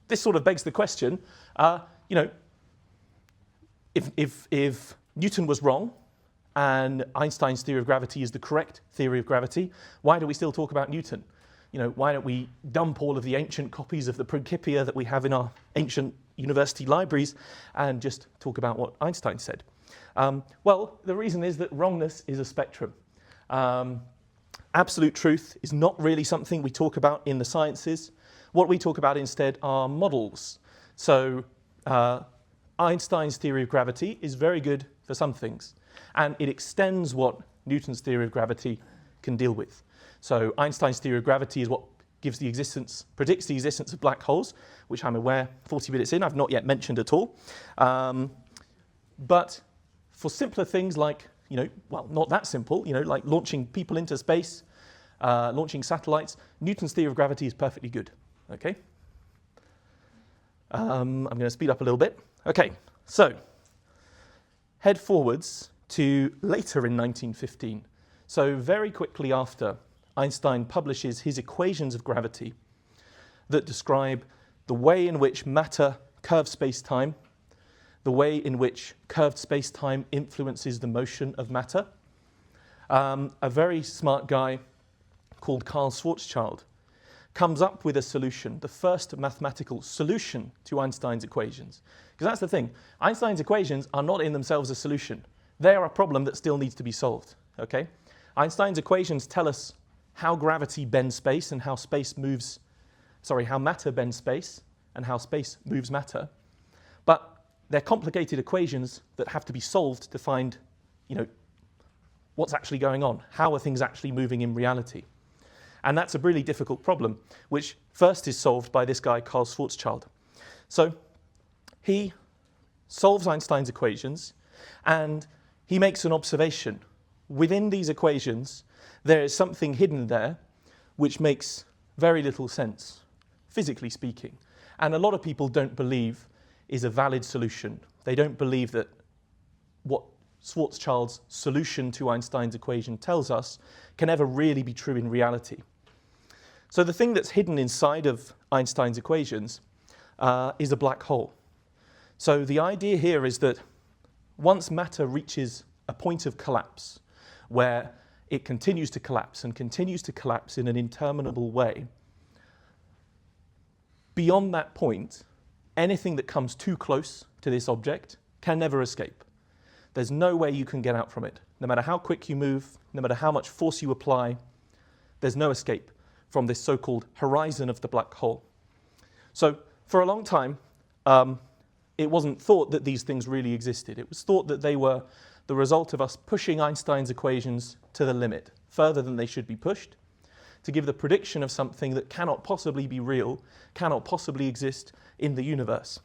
this sort of begs the question, if Newton was wrong and Einstein's theory of gravity is the correct theory of gravity, why do we still talk about Newton? Why don't we dump all of the ancient copies of the Principia that we have in our ancient university libraries and just talk about what Einstein said? Well, the reason is that wrongness is a spectrum. Absolute truth is not really something we talk about in the sciences. What we talk about instead are models. So Einstein's theory of gravity is very good for some things, and it extends what Newton's theory of gravity can deal with. So Einstein's theory of gravity is what predicts the existence of black holes, which I'm aware 40 minutes in I've not yet mentioned at all. But for simpler things like, well, not that simple, like launching people into space, launching satellites, Newton's theory of gravity is perfectly good. Okay? I'm going to speed up a little bit. Okay, so head forwards to later in 1915. So very quickly after, Einstein publishes his equations of gravity that describe the way in which matter curves space-time, the way in which curved space-time influences the motion of matter. A very smart guy called Karl Schwarzschild comes up with a solution, the first mathematical solution to Einstein's equations. Because that's the thing, Einstein's equations are not in themselves a solution. They are a problem that still needs to be solved. Okay? Einstein's equations tell us how gravity bends space and how how matter bends space and how space moves matter. But they're complicated equations that have to be solved to find, what's actually going on. How are things actually moving in reality? And that's a really difficult problem, which first is solved by this guy, Karl Schwarzschild. So he solves Einstein's equations, and he makes an observation. Within these equations, there is something hidden there which makes very little sense, physically speaking. And a lot of people don't believe is a valid solution. They don't believe that what Schwarzschild's solution to Einstein's equation tells us can ever really be true in reality. So the thing that's hidden inside of Einstein's equations is a black hole. So the idea here is that once matter reaches a point of collapse, where it continues to collapse and continues to collapse in an interminable way, beyond that point, anything that comes too close to this object can never escape. There's no way you can get out from it. No matter how quick you move, no matter how much force you apply, there's no escape from this so-called horizon of the black hole. So for a long time, it wasn't thought that these things really existed. It was thought that they were the result of us pushing Einstein's equations to the limit, further than they should be pushed, to give the prediction of something that cannot possibly be real, cannot possibly exist in the universe.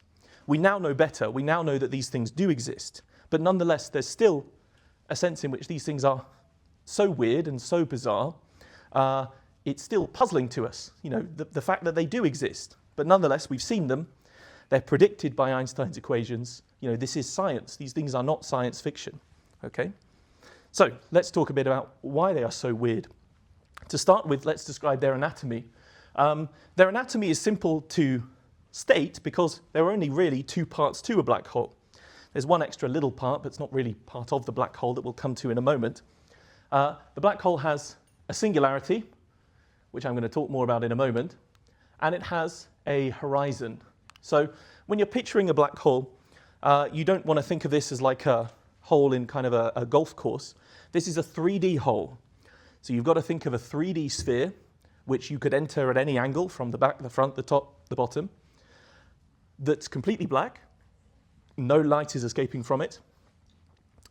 We now know better. We now know that these things do exist. But nonetheless, there's still a sense in which these things are so weird and so bizarre, it's still puzzling to us, the fact that they do exist. But nonetheless, we've seen them. They're predicted by Einstein's equations. This is science. These things are not science fiction. Okay? So let's talk a bit about why they are so weird. To start with, let's describe their anatomy. Their anatomy is simple to state because there are only really two parts to a black hole. There's one extra little part, but it's not really part of the black hole that we'll come to in a moment. The black hole has a singularity, which I'm going to talk more about in a moment, and it has a horizon. So when you're picturing a black hole, you don't want to think of this as like a hole in kind of a golf course. This is a 3D hole. So you've got to think of a 3D sphere, which you could enter at any angle from the back, the front, the top, the bottom, that's completely black. No light is escaping from it.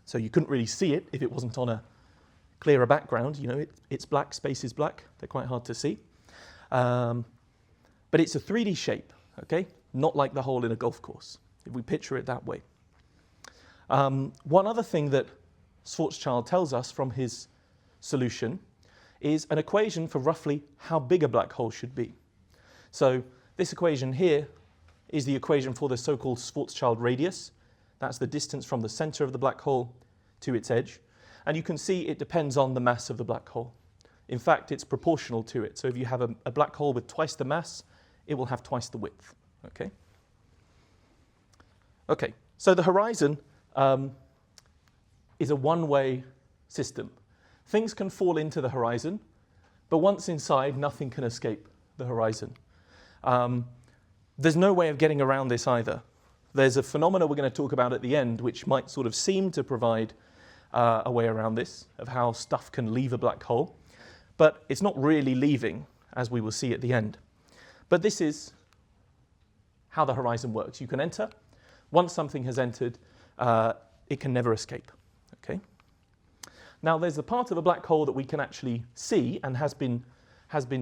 So you couldn't really see it if it wasn't on a clearer background. It's black, space is black. They're quite hard to see. But it's a 3D shape, okay? Not like the hole in a golf course, if we picture it that way. One other thing that Schwarzschild tells us from his solution is an equation for roughly how big a black hole should be. So this equation here is the equation for the so-called Schwarzschild radius. That's the distance from the center of the black hole to its edge. And you can see it depends on the mass of the black hole. In fact, it's proportional to it. So if you have a black hole with twice the mass, it will have twice the width. Okay? Okay, so the horizon is a one-way system. Things can fall into the horizon, but once inside, nothing can escape the horizon. There's no way of getting around this either. There's a phenomena we're going to talk about at the end, which might sort of seem to provide a way around this, of how stuff can leave a black hole. But it's not really leaving, as we will see at the end. But this is how the horizon works. You can enter Once something has entered, it can never escape. Okay? Now, there's the part of a black hole that we can actually see and has been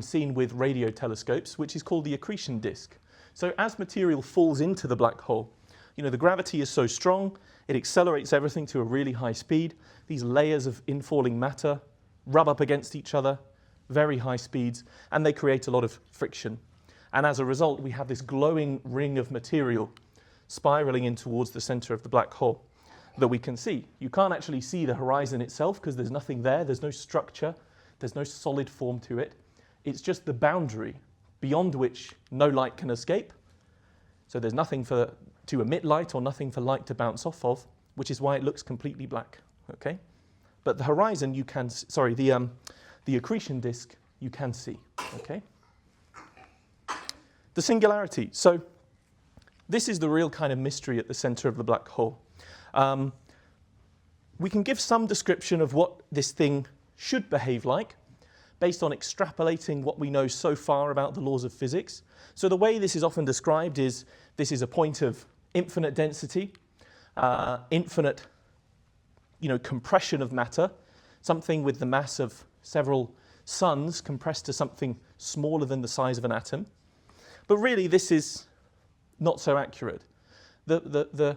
seen with radio telescopes, which is called the accretion disk. So as material falls into the black hole, the gravity is so strong, it accelerates everything to a really high speed. These layers of infalling matter rub up against each other, very high speeds, and they create a lot of friction. And as a result, we have this glowing ring of material spiraling in towards the center of the black hole that we can see. You can't actually see the horizon itself because there's nothing there, there's no structure, there's no solid form to it. It's just the boundary beyond which no light can escape. So there's nothing to emit light or nothing for light to bounce off of, which is why it looks completely black. Okay? But the horizon you can, the accretion disk you can see. Okay? The singularity. So this is the real kind of mystery at the center of the black hole. We can give some description of what this thing should behave like based on extrapolating what we know so far about the laws of physics. So the way this is often described is this is a point of infinite density, infinite compression of matter, something with the mass of several suns compressed to something smaller than the size of an atom. But really this is not so accurate. The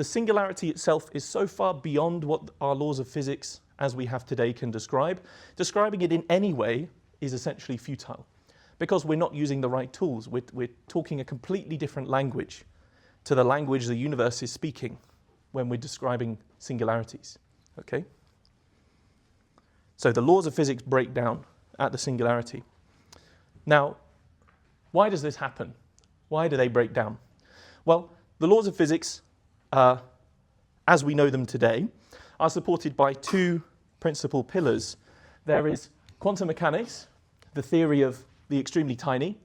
singularity itself is so far beyond what our laws of physics as we have today can describe. Describing it in any way is essentially futile because we're not using the right tools. We're talking a completely different language to the language the universe is speaking when we're describing singularities. Okay? So the laws of physics break down at the singularity. Now, why does this happen? Why do they break down? Well, the laws of physics, as we know them today, are supported by two principal pillars. There is quantum mechanics, the theory of the extremely tiny,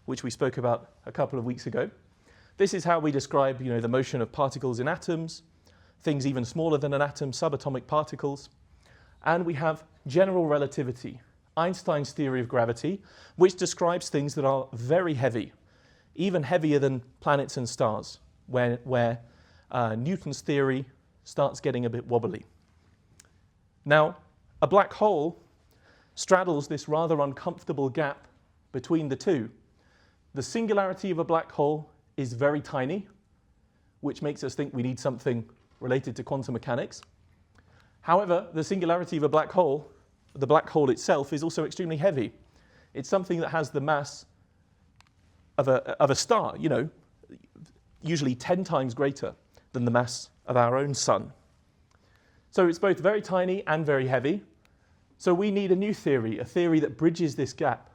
which we spoke about a couple of weeks ago. This is how we describe, the motion of particles in atoms, things even smaller than an atom, subatomic particles. And we have general relativity, Einstein's theory of gravity, which describes things that are very heavy, even heavier than planets and stars, where Newton's theory starts getting a bit wobbly. Now, a black hole straddles this rather uncomfortable gap between the two. The singularity of a black hole is very tiny, which makes us think we need something related to quantum mechanics. However, the singularity of a black hole, the black hole itself, is also extremely heavy. It's something that has the mass of a star, usually 10 times greater than the mass of our own sun. So it's both very tiny and very heavy. So we need a new theory, a theory that bridges this gap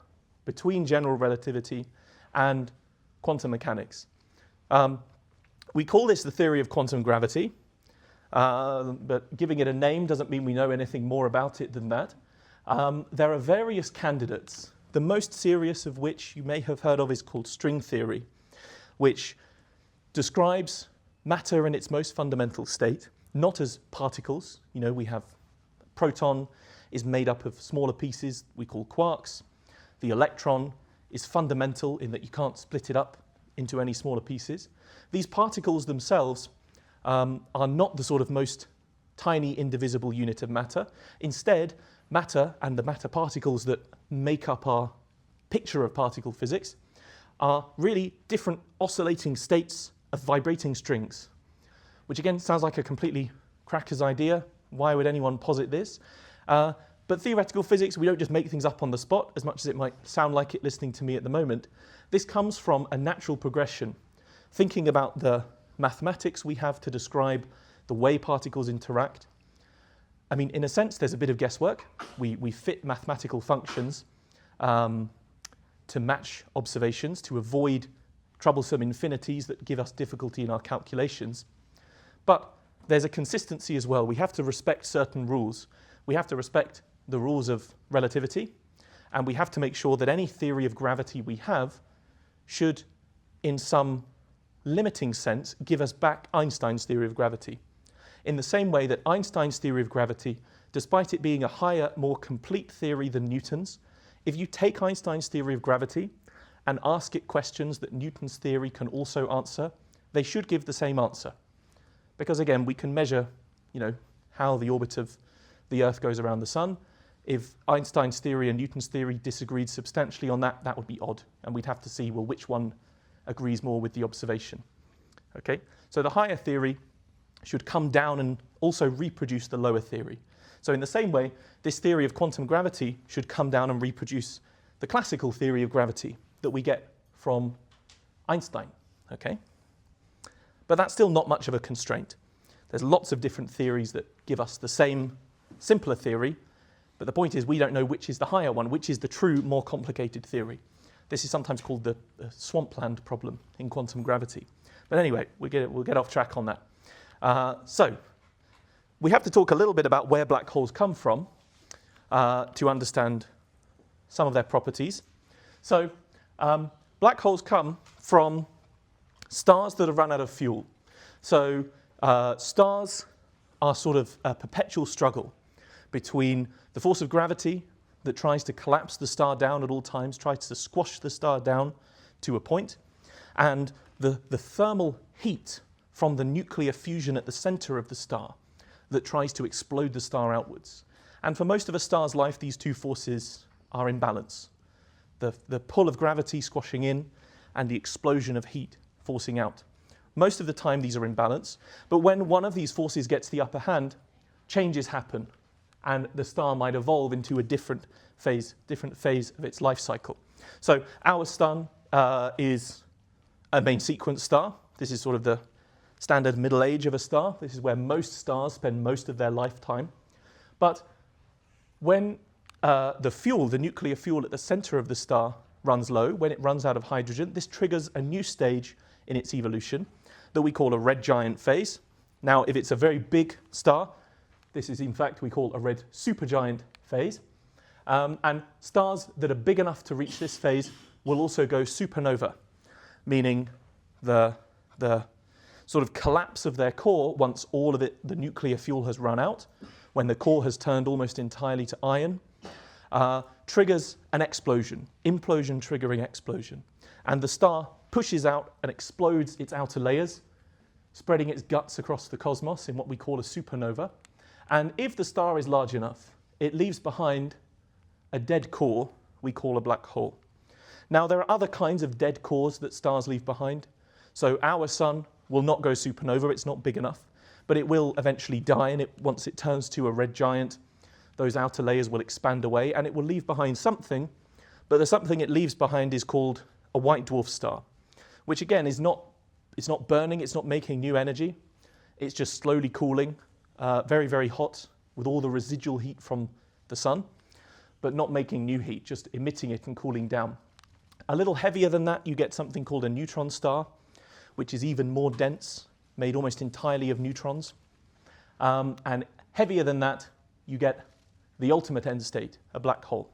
between general relativity and quantum mechanics. We call this the theory of quantum gravity, but giving it a name doesn't mean we know anything more about it than that. There are various candidates, the most serious of which you may have heard of is called string theory, which describes matter in its most fundamental state, not as particles. We have proton is made up of smaller pieces we call quarks. The electron is fundamental in that you can't split it up into any smaller pieces. These particles themselves are not the sort of most tiny indivisible unit of matter. Instead, matter and the matter particles that make up our picture of particle physics are really different oscillating states of vibrating strings, which again sounds like a completely cracker's idea. Why would anyone posit this? But theoretical physics, we don't just make things up on the spot, as much as it might sound like it listening to me at the moment. This comes from a natural progression, thinking about the mathematics we have to describe the way particles interact. I mean, in a sense, there's a bit of guesswork. We fit mathematical functions to match observations, to avoid troublesome infinities that give us difficulty in our calculations. But there's a consistency as well. We have to respect certain rules. We have to respect the rules of relativity, and we have to make sure that any theory of gravity we have should, in some limiting sense, give us back Einstein's theory of gravity. In the same way that Einstein's theory of gravity, despite it being a higher, more complete theory than Newton's, if you take Einstein's theory of gravity and ask it questions that Newton's theory can also answer they should give the same answer. Because again, we can measure, how the orbit of the Earth goes around the Sun. If Einstein's theory and Newton's theory disagreed substantially on that, that would be odd. And we'd have to see, well, which one agrees more with the observation. Okay? So the higher theory should come down and also reproduce the lower theory. So in the same way, this theory of quantum gravity should come down and reproduce the classical theory of gravity that we get from Einstein. Okay? But that's still not much of a constraint. There's lots of different theories that give us the same simpler theory, but the point is we don't know which is the higher one, which is the true, more complicated theory. This is sometimes called the swampland problem in quantum gravity. But anyway, we'll get off track on that. So we have to talk a little bit about where black holes come from to understand some of their properties. So black holes come from stars that have run out of fuel. So stars are sort of a perpetual struggle between the force of gravity that tries to collapse the star down at all times, tries to squash the star down to a point, and the thermal heat from the nuclear fusion at the center of the star that tries to explode the star outwards. And for most of a star's life, these two forces are in balance. The pull of gravity squashing in and the explosion of heat forcing out. Most of the time, these are in balance. But when one of these forces gets the upper hand, changes happen, and the star might evolve into a different phase of its life cycle. So our sun is a main sequence star. This is sort of the standard middle age of a star. This is where most stars spend most of their lifetime. But when the nuclear fuel at the center of the star runs low, when it runs out of hydrogen, this triggers a new stage in its evolution that we call a red giant phase. Now, if it's a very big star, this is in fact we call a red supergiant phase. And stars that are big enough to reach this phase will also go supernova, meaning the sort of collapse of their core once all of the nuclear fuel has run out, when the core has turned almost entirely to iron, triggers an explosion, implosion triggering explosion. And the star pushes out and explodes its outer layers, spreading its guts across the cosmos in what we call a supernova. And if the star is large enough, it leaves behind a dead core we call a black hole. Now, there are other kinds of dead cores that stars leave behind. So our sun will not go supernova, it's not big enough, but it will eventually die, and once it turns to a red giant, those outer layers will expand away, and it will leave behind something, but the something it leaves behind is called a white dwarf star, which again it's not burning, it's not making new energy, it's just slowly cooling, very, very hot with all the residual heat from the sun, but not making new heat, just emitting it and cooling down. A little heavier than that, you get something called a neutron star, which is even more dense, made almost entirely of neutrons. And heavier than that, you get the ultimate end state, a black hole,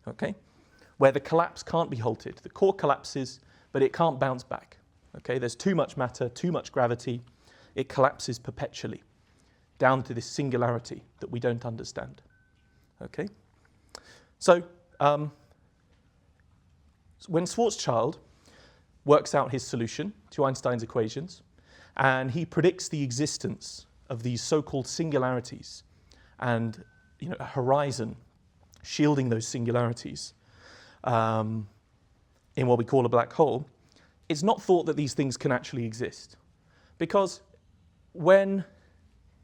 okay? Where the collapse can't be halted. The core collapses, but it can't bounce back, okay? There's too much matter, too much gravity. It collapses perpetually down to this singularity that we don't understand, okay? So when Schwarzschild works out his solution to Einstein's equations, and he predicts the existence of these so-called singularities and a horizon shielding those singularities in what we call a black hole, it's not thought that these things can actually exist. Because when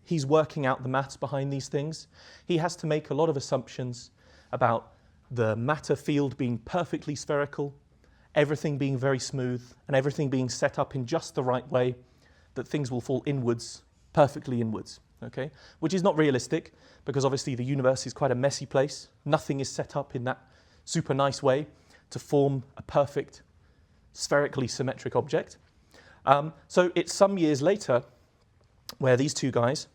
he's working out the maths behind these things, he has to make a lot of assumptions about the matter field being perfectly spherical, everything being very smooth, and everything being set up in just the right way that things will fall inwards, perfectly inwards, okay? Which is not realistic, because obviously the universe is quite a messy place. Nothing is set up in that super nice way to form a perfect, spherically symmetric object. So it's some years later where these two guys,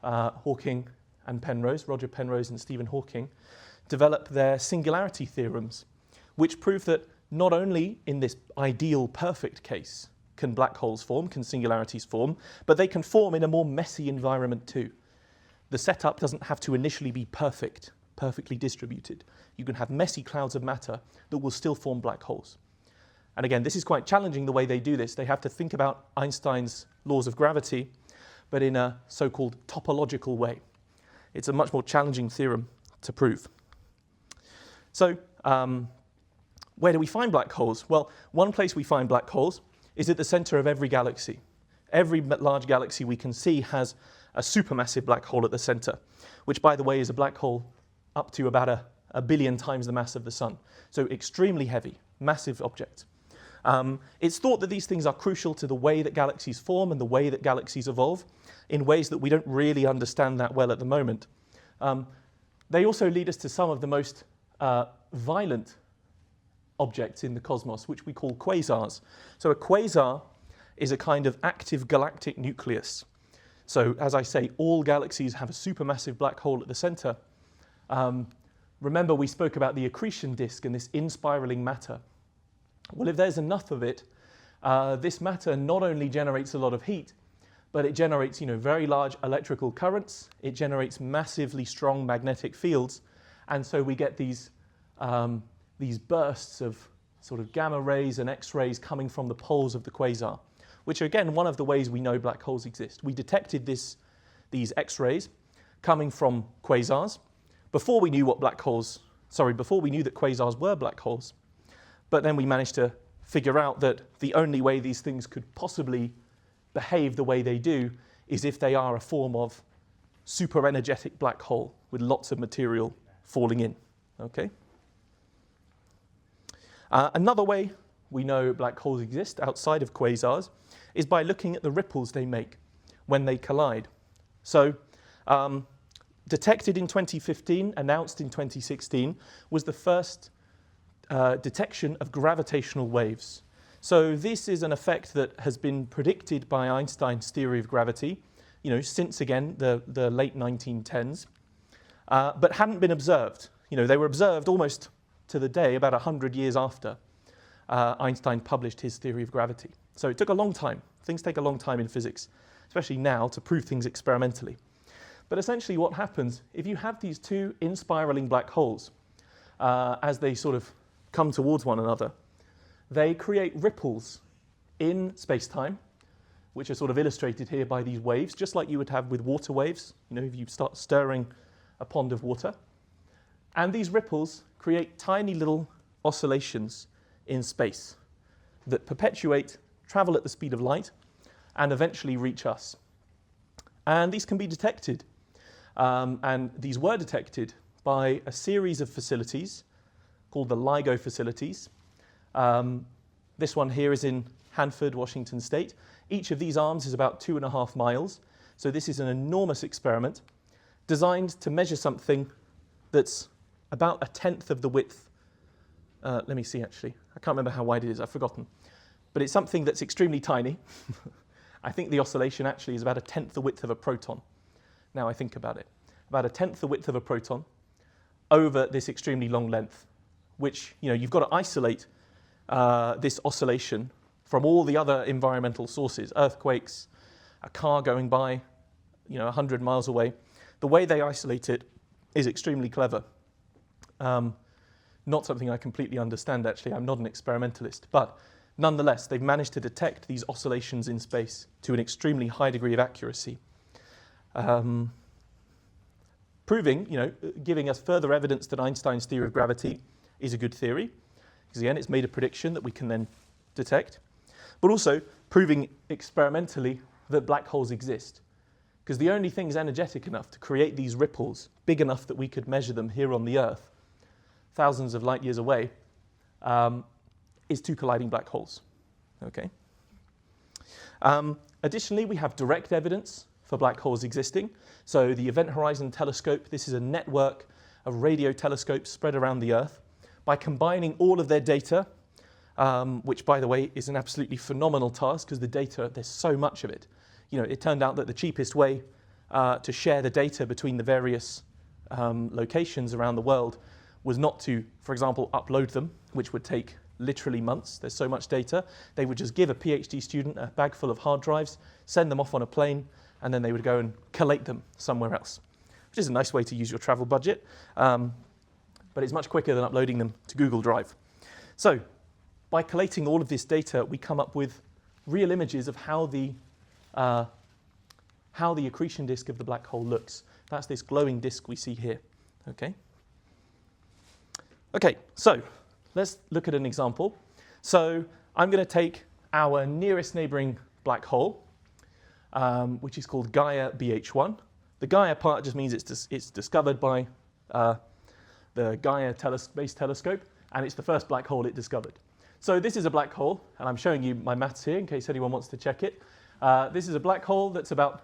Hawking and Penrose, Roger Penrose and Stephen Hawking, develop their singularity theorems, which prove that not only in this ideal perfect case can black holes form, can singularities form, but they can form in a more messy environment too. The setup doesn't have to initially be perfectly distributed. You can have messy clouds of matter that will still form black holes. And again, this is quite challenging the way they do this. They have to think about Einstein's laws of gravity, but in a so-called topological way. It's a much more challenging theorem to prove. So, where do we find black holes? Well, one place we find black holes is at the center of every galaxy. Every large galaxy we can see has a supermassive black hole at the center, which, by the way, is a black hole up to about a billion times the mass of the sun. So extremely heavy, massive object. It's thought that these things are crucial to the way that galaxies form and the way that galaxies evolve in ways that we don't really understand that well at the moment. They also lead us to some of the most violent objects in the cosmos, which we call quasars. So a quasar is a kind of active galactic nucleus. So as I say, all galaxies have a supermassive black hole at the center. Remember we spoke about the accretion disk and this inspiraling matter. Well, if there's enough of it, this matter not only generates a lot of heat, but it generates, very large electrical currents. It generates massively strong magnetic fields, and so we get these bursts of sort of gamma rays and X-rays coming from the poles of the quasar, which are again one of the ways we know black holes exist. We detected these X-rays coming from quasars before we knew that quasars were black holes. But then we managed to figure out that the only way these things could possibly behave the way they do is if they are a form of super energetic black hole with lots of material falling in. Okay. Another way we know black holes exist outside of quasars is by looking at the ripples they make when they collide. So, detected in 2015, announced in 2016, was the first detection of gravitational waves. So this is an effect that has been predicted by Einstein's theory of gravity, since again the late 1910s, but hadn't been observed. They were observed almost to the day, about 100 years after Einstein published his theory of gravity. So it took a long time. Things take a long time in physics, especially now, to prove things experimentally. But essentially what happens, if you have these two inspiraling black holes, as they sort of come towards one another, they create ripples in space-time, which are sort of illustrated here by these waves, just like you would have with water waves, if you start stirring a pond of water. And these ripples create tiny little oscillations in space that perpetuate, travel at the speed of light, and eventually reach us. And these can be detected. And these were detected by a series of facilities called the LIGO facilities. This one here is in Hanford, Washington State. Each of these arms is about 2.5 miles. So this is an enormous experiment designed to measure something that's about 1/10 of the width. Let me see, actually. I can't remember how wide it is. I've forgotten. But it's something that's extremely tiny. I think the oscillation actually is about 1/10 the width of a proton. Now I think about it. About 1/10 the width of a proton over this extremely long length, which, you've got to isolate this oscillation from all the other environmental sources, earthquakes, a car going by, 100 miles away. The way they isolate it is extremely clever. Not something I completely understand, actually. I'm not an experimentalist. But nonetheless, they've managed to detect these oscillations in space to an extremely high degree of accuracy. Proving, giving us further evidence that Einstein's theory of gravity is a good theory. Because again, it's made a prediction that we can then detect. But also proving experimentally that black holes exist. Because the only things energetic enough to create these ripples, big enough that we could measure them here on the Earth, thousands of light years away, is two colliding black holes. Okay. Additionally, we have direct evidence for black holes existing. So the Event Horizon Telescope, this is a network of radio telescopes spread around the Earth. By combining all of their data, which, by the way, is an absolutely phenomenal task because the data, there's so much of it. It turned out that the cheapest way to share the data between the various locations around the world was not to, for example, upload them, which would take literally months. There's so much data. They would just give a PhD student a bag full of hard drives, send them off on a plane, and then they would go and collate them somewhere else, which is a nice way to use your travel budget. But it's much quicker than uploading them to Google Drive. So by collating all of this data, we come up with real images of how the accretion disk of the black hole looks. That's this glowing disk we see here. Okay, so let's look at an example. So I'm going to take our nearest neighboring black hole, which is called Gaia BH1. The Gaia part just means it's discovered by the Gaia Space Telescope, and it's the first black hole it discovered. So this is a black hole, and I'm showing you my maths here in case anyone wants to check it. This is a black hole that's about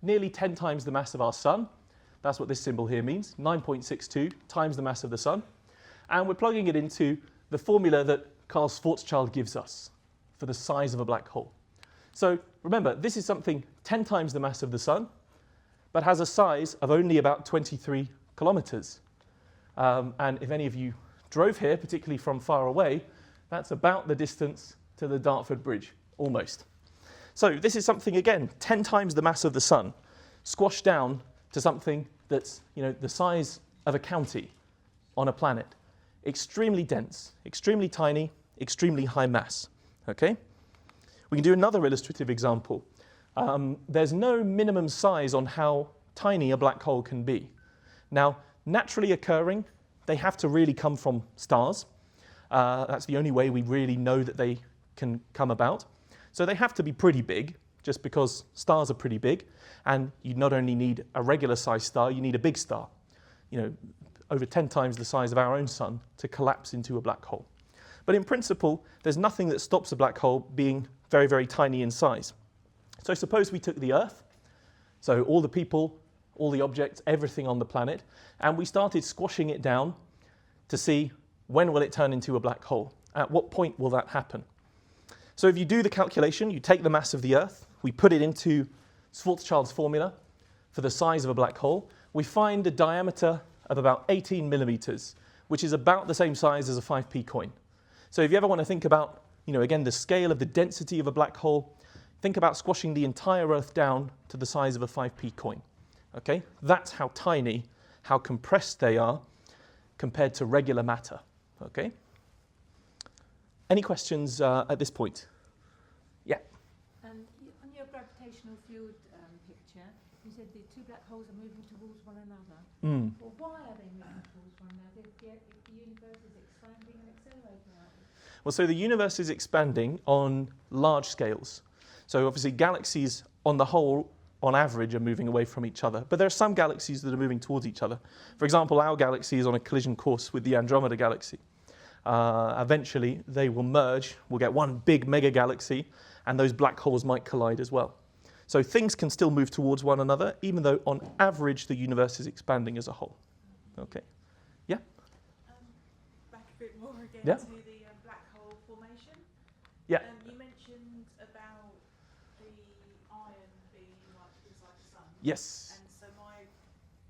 nearly 10 times the mass of our sun. That's what this symbol here means, 9.62 times the mass of the sun. And we're plugging it into the formula that Carl Schwarzschild gives us for the size of a black hole. So remember, this is something 10 times the mass of the sun, but has a size of only about 23 kilometers. And if any of you drove here, particularly from far away, that's about the distance to the Dartford Bridge, almost. So this is something, again, 10 times the mass of the sun, squashed down to something that's the size of a county on a planet. Extremely dense, extremely tiny, extremely high mass. Okay? We can do another illustrative example. There's no minimum size on how tiny a black hole can be. Now, naturally occurring, they have to really come from stars. That's the only way we really know that they can come about. So they have to be pretty big, just because stars are pretty big, and you not only need a regular sized star, you need a big star, over 10 times the size of our own sun to collapse into a black hole. But in principle, there's nothing that stops a black hole being very, very tiny in size. So suppose we took the Earth, so all the people, all the objects, everything on the planet, and we started squashing it down to see when will it turn into a black hole? At what point will that happen? So if you do the calculation, you take the mass of the Earth, we put it into Schwarzschild's formula for the size of a black hole, we find a diameter of about 18 millimeters, which is about the same size as a 5p coin. So if you ever want to think about, again, the scale of the density of a black hole, think about squashing the entire Earth down to the size of a 5p coin. Okay? That's how tiny, how compressed they are compared to regular matter. Okay? Any questions at this point? Yeah. On your gravitational field picture, you said the two black holes are moving towards one another. Well, why are they moving towards one another if the universe is expanding and accelerating outwards? Well, so the universe is expanding on large scales. So obviously galaxies on the whole, on average, are moving away from each other. But there are some galaxies that are moving towards each other. For example, our galaxy is on a collision course with the Andromeda galaxy. Eventually, they will merge. We'll get one big mega galaxy, and those black holes might collide as well. So things can still move towards one another, even though on average the universe is expanding as a whole. Okay. Yeah? Back a bit more again Yeah. to the black hole formation. Yeah. You mentioned about the iron being like inside the sun. Yes. And so my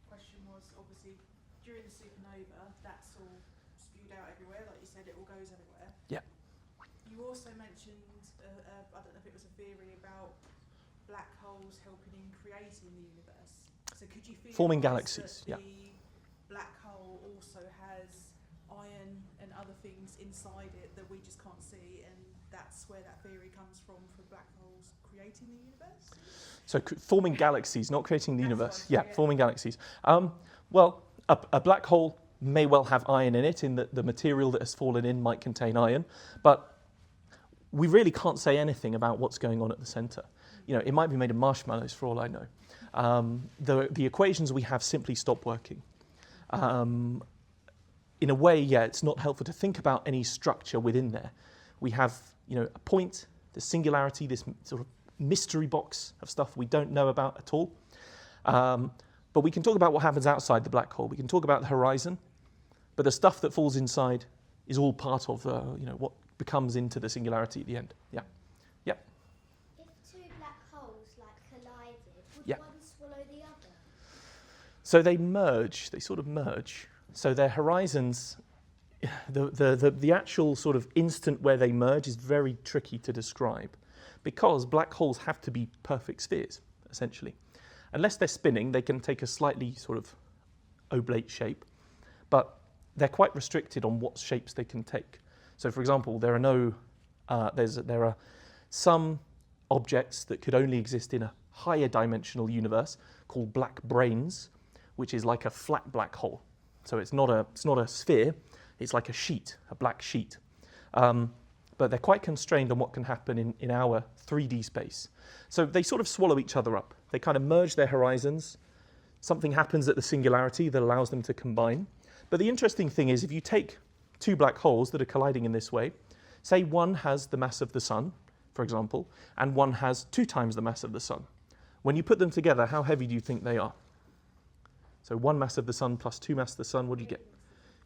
question was, obviously, during the supernova, that's all spewed out everywhere. Like you said, it all goes everywhere. Yeah. You also mentioned, I don't know if it was a theory about black holes helping in creating the universe. So could you feel Forming galaxies, yeah. The black hole also has iron and other things inside it that we just can't see, and that's where that theory comes from for black holes creating the universe? So forming galaxies, not creating the That's universe. right, Yeah, yeah. forming galaxies. Well, a black hole may well have iron in it, in that the material that has fallen in might contain iron, but we really can't say anything about what's going on at the center. It might be made of marshmallows for all I know. The equations we have simply stop working. In a way, yeah, it's not helpful to think about any structure within there. We have, a point, the singularity, this sort of mystery box of stuff we don't know about at all. But we can talk about what happens outside the black hole. We can talk about the horizon, but the stuff that falls inside is all part of, what becomes into the singularity at the end. Yeah. Yeah. If two black holes collided, would Yeah. one swallow the other? So they merge, they sort of merge. So their horizons, the actual sort of instant where they merge is very tricky to describe, because black holes have to be perfect spheres, essentially. Unless they're spinning, they can take a slightly sort of oblate shape, but they're quite restricted on what shapes they can take. So, for example, there are some objects that could only exist in a higher dimensional universe called black brains, which is like a flat black hole. So it's not a sphere, it's like a sheet, a black sheet. But they're quite constrained on what can happen in our 3D space. So they sort of swallow each other up. They kind of merge their horizons. Something happens at the singularity that allows them to combine. But the interesting thing is, if you take two black holes that are colliding in this way, say one has the mass of the sun, for example, and one has 2 times the mass of the sun. When you put them together, how heavy do you think they are? So 1 mass of the sun plus 2 mass of the sun, what do you get?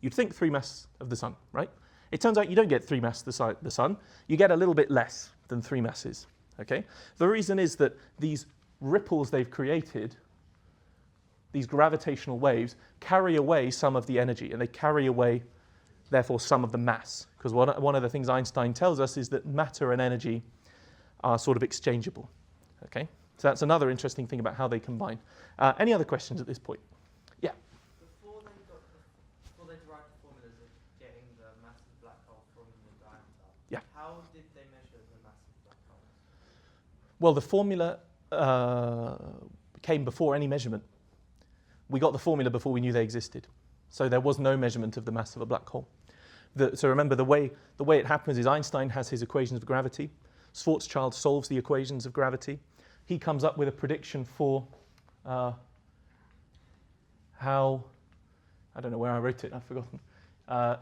You'd think 3 mass of the sun, right? It turns out you don't get 3 mass of the sun. You get a little bit less than 3 masses, okay? The reason is that these ripples they've created, these gravitational waves, carry away some of the energy, and they carry away, therefore, some of the mass. Because one of the things Einstein tells us is that matter and energy are sort of exchangeable, okay? So that's another interesting thing about how they combine. Any other questions at this point? Yeah? Before they derived the formulas of getting the massive black hole from the diameter, Yeah. how did they measure the massive black holes? Well, the formula came before any measurement. We got the formula before we knew they existed. So there was no measurement of the mass of a black hole. So remember, the way it happens is Einstein has his equations of gravity. Schwarzschild solves the equations of gravity. He comes up with a prediction for how, I don't know where I wrote it, I've forgotten.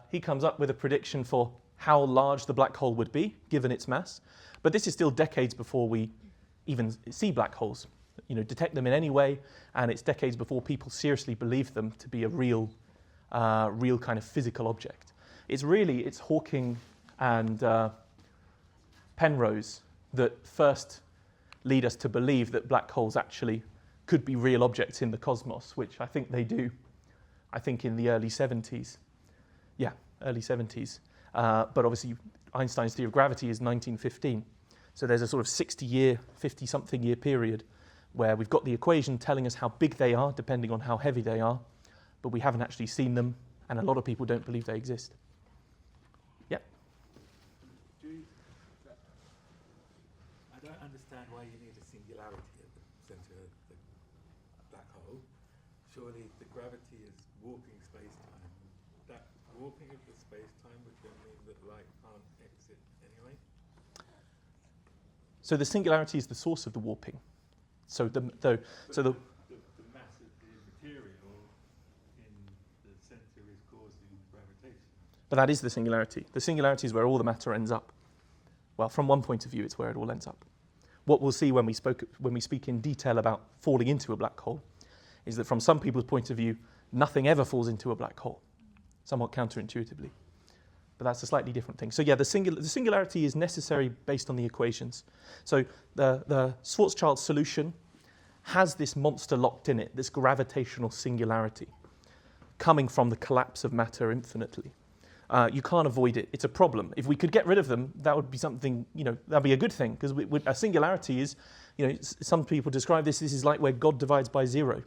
He comes up with a prediction for how large the black hole would be, given its mass. But this is still decades before we even see black holes, detect them in any way, and it's decades before people seriously believe them to be a real kind of physical object. It's Hawking and Penrose that first lead us to believe that black holes actually could be real objects in the cosmos, which I think they do, I think in the early 70s. Yeah, early 70s. But obviously Einstein's theory of gravity is 1915. So there's a sort of 50-something year period where we've got the equation telling us how big they are, depending on how heavy they are, but we haven't actually seen them, and a lot of people don't believe they exist. Yeah? I don't understand why you need a singularity at the centre of the black hole. Surely the gravity is warping space-time. That warping of the space-time would then mean that light can't exit anyway? So the singularity is the source of the warping. So the mass of the material in the centre is causing gravitation. But that is the singularity. The singularity is where all the matter ends up. Well, from one point of view, it's where it all ends up. What we'll see when we speak in detail about falling into a black hole is that from some people's point of view, nothing ever falls into a black hole, somewhat counterintuitively. But that's a slightly different thing. So yeah, the singularity is necessary based on the equations. So the Schwarzschild solution has this monster locked in it, this gravitational singularity, coming from the collapse of matter infinitely. You can't avoid it. It's a problem. If we could get rid of them, that would be something, that'd be a good thing, because a singularity is, some people describe this is like where God divides by 0.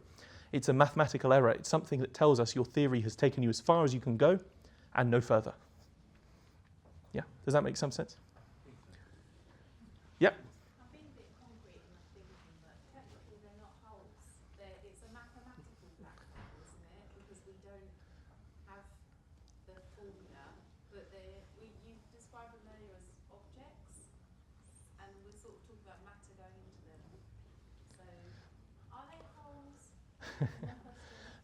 It's a mathematical error. It's something that tells us your theory has taken you as far as you can go and no further. Yeah, does that make some sense? Yeah. I've been a bit concrete in my thinking, but technically they're not holes. It's a mathematical black hole, isn't it? Because we don't have the formula, but you described them earlier as objects, and we sort of talk about matter going into them. So, are they holes?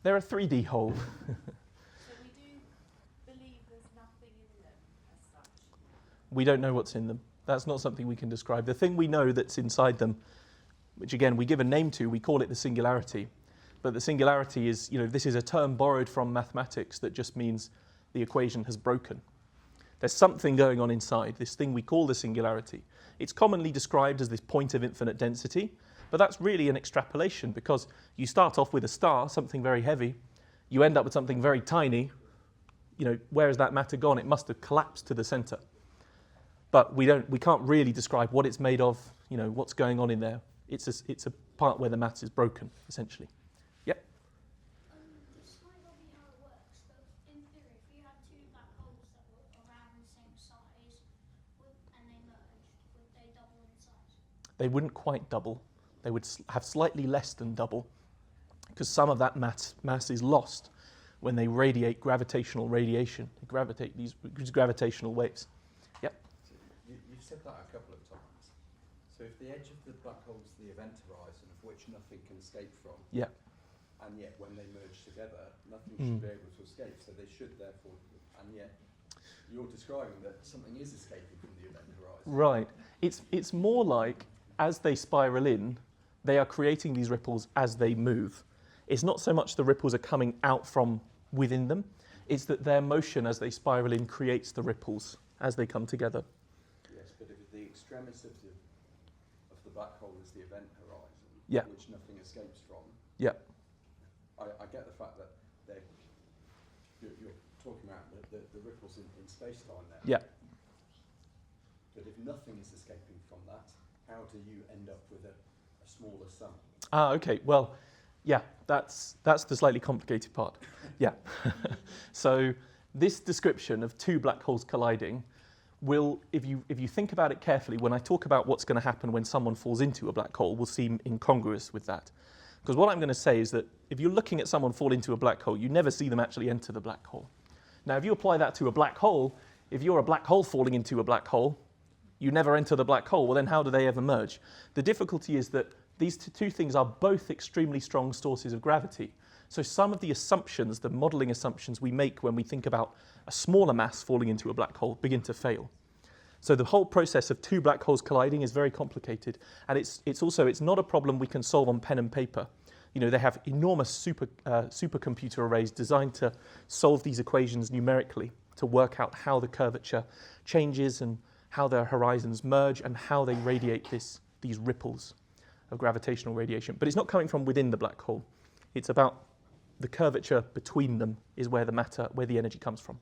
They're a 3D hole. So we do believe there's nothing in them as such. We don't know what's in them. That's not something we can describe. The thing we know that's inside them, which again we give a name to, we call it the singularity. But the singularity is, this is a term borrowed from mathematics that just means the equation has broken. There's something going on inside, this thing we call the singularity. It's commonly described as this point of infinite density, but that's really an extrapolation, because you start off with a star, something very heavy, you end up with something very tiny. Where has that matter gone? It must have collapsed to the center. But we can't really describe what it's made of, what's going on in there. It's a part where the matter is broken, essentially. Yep. This might not be how it works, but in theory, if you had two black holes that were around the same size, and they merged, would they double in size? They wouldn't quite double. They would have slightly less than double, because some of that mass is lost when they radiate gravitational radiation. They gravitate these gravitational waves. Yep. So you've said that a couple of times. So if the edge of the black hole is the event horizon of which nothing can escape from, Yeah. and yet when they merge together, nothing should be able to escape, so they should therefore, and yet you're describing that something is escaping from the event horizon. Right. It's more like as they spiral in, they are creating these ripples as they move. It's not so much the ripples are coming out from within them, it's that their motion as they spiral in creates the ripples as they come together. Yes, but if the extremis of the black hole is the event horizon, Yeah. which nothing escapes from, Yeah. I get the fact that you're talking about the ripples in space-time there. Yeah. But if nothing is escaping from that, how do you end up with a smaller sum? Ah, okay. Well, yeah, that's the slightly complicated part. Yeah. So this description of two black holes colliding will, if you think about it carefully, when I talk about what's going to happen when someone falls into a black hole, will seem incongruous with that. Because what I'm going to say is that if you're looking at someone fall into a black hole, you never see them actually enter the black hole. Now, if you apply that to a black hole, if you're a black hole falling into a black hole, you never enter the black hole. Well, then how do they ever merge? The difficulty is that these two things are both extremely strong sources of gravity. So some of the assumptions, the modeling assumptions we make when we think about a smaller mass falling into a black hole begin to fail. So the whole process of two black holes colliding is very complicated. And it's not a problem we can solve on pen and paper. You know, they have enormous supercomputer arrays designed to solve these equations numerically, to work out how the curvature changes and how their horizons merge and how they radiate these ripples of gravitational radiation. But it's not coming from within the black hole. It's about the curvature between them is where the energy comes from.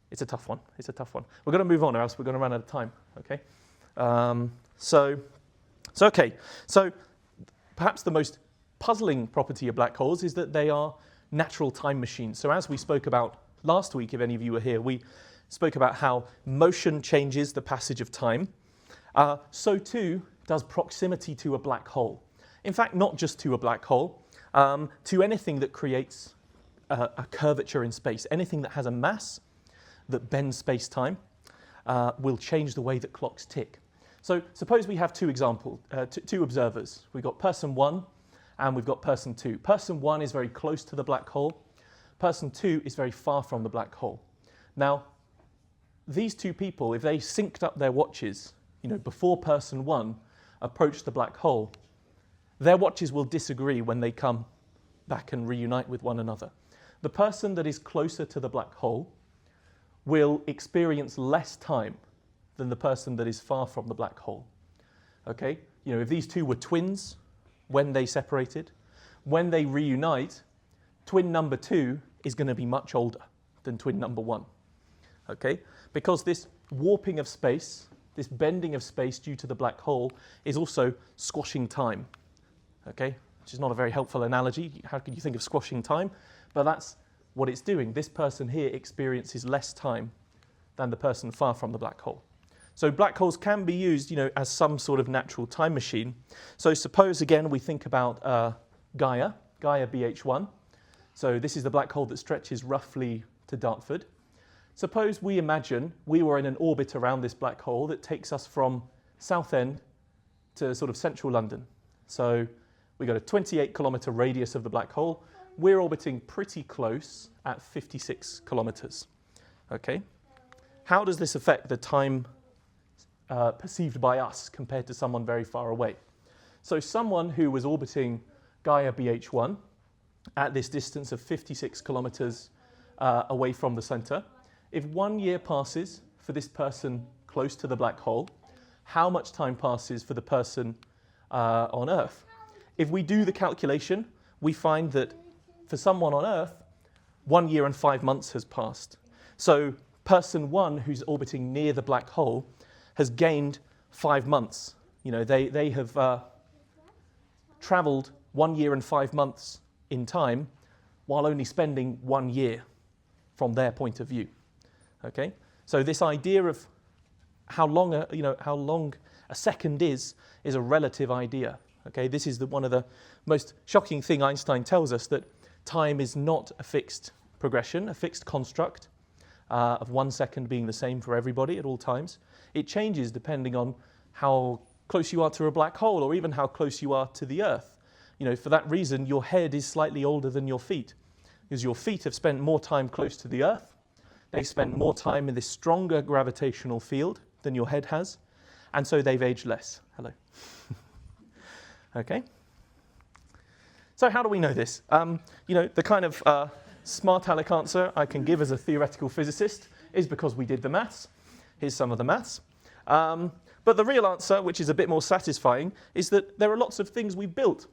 It's a tough one. We're going to move on or else we're going to run out of time, okay? So perhaps the most puzzling property of black holes is that they are natural time machines. So as we spoke about last week, if any of you were here, we spoke about how motion changes the passage of time. So too does proximity to a black hole. In fact, not just to a black hole, to anything that creates a curvature in space. Anything that has a mass that bends space-time will change the way that clocks tick. So suppose we have two observers. We've got person 1 and we've got person 2. Person 1 is very close to the black hole. Person 2 is very far from the black hole. Now, these two people, if they synced up their watches, before person 1 approached the black hole, their watches will disagree when they come back and reunite with one another. The person that is closer to the black hole will experience less time than the person that is far from the black hole. Okay? If these two were twins when they separated, when they reunite, twin number 2 is going to be much older than twin number 1. Okay? Because this warping of space, this bending of space due to the black hole is also squashing time. Okay? Which is not a very helpful analogy. How can you think of squashing time? But that's what it's doing. This person here experiences less time than the person far from the black hole. So black holes can be used, as some sort of natural time machine. So suppose, again, we think about Gaia BH1. So this is the black hole that stretches roughly to Dartford. Suppose we imagine we were in an orbit around this black hole that takes us from Southend to sort of central London. So we got a 28-kilometre radius of the black hole. We're orbiting pretty close at 56 kilometres. Okay? How does this affect the time perceived by us compared to someone very far away? So someone who was orbiting Gaia BH1 at this distance of 56 kilometres away from the centre, if 1 year passes for this person close to the black hole, how much time passes for the person on Earth? If we do the calculation, we find that for someone on Earth, 1 year and 5 months has passed. So person 1 who's orbiting near the black hole has gained 5 months. They have travelled 1 year and 5 months in time while only spending 1 year from their point of view. Okay? So this idea of how long a second is a relative idea. Okay, this is one of the most shocking thing Einstein tells us, that time is not a fixed progression, a fixed construct of 1 second being the same for everybody at all times. It changes depending on how close you are to a black hole, or even how close you are to the Earth. For that reason, your head is slightly older than your feet, because your feet have spent more time close to the Earth. They spent more time in this stronger gravitational field than your head has, and so they've aged less. Hello. Okay. So how do we know this? The kind of smart aleck answer I can give as a theoretical physicist is because we did the maths. Here's some of the maths. But the real answer, which is a bit more satisfying, is that there are lots of things we've built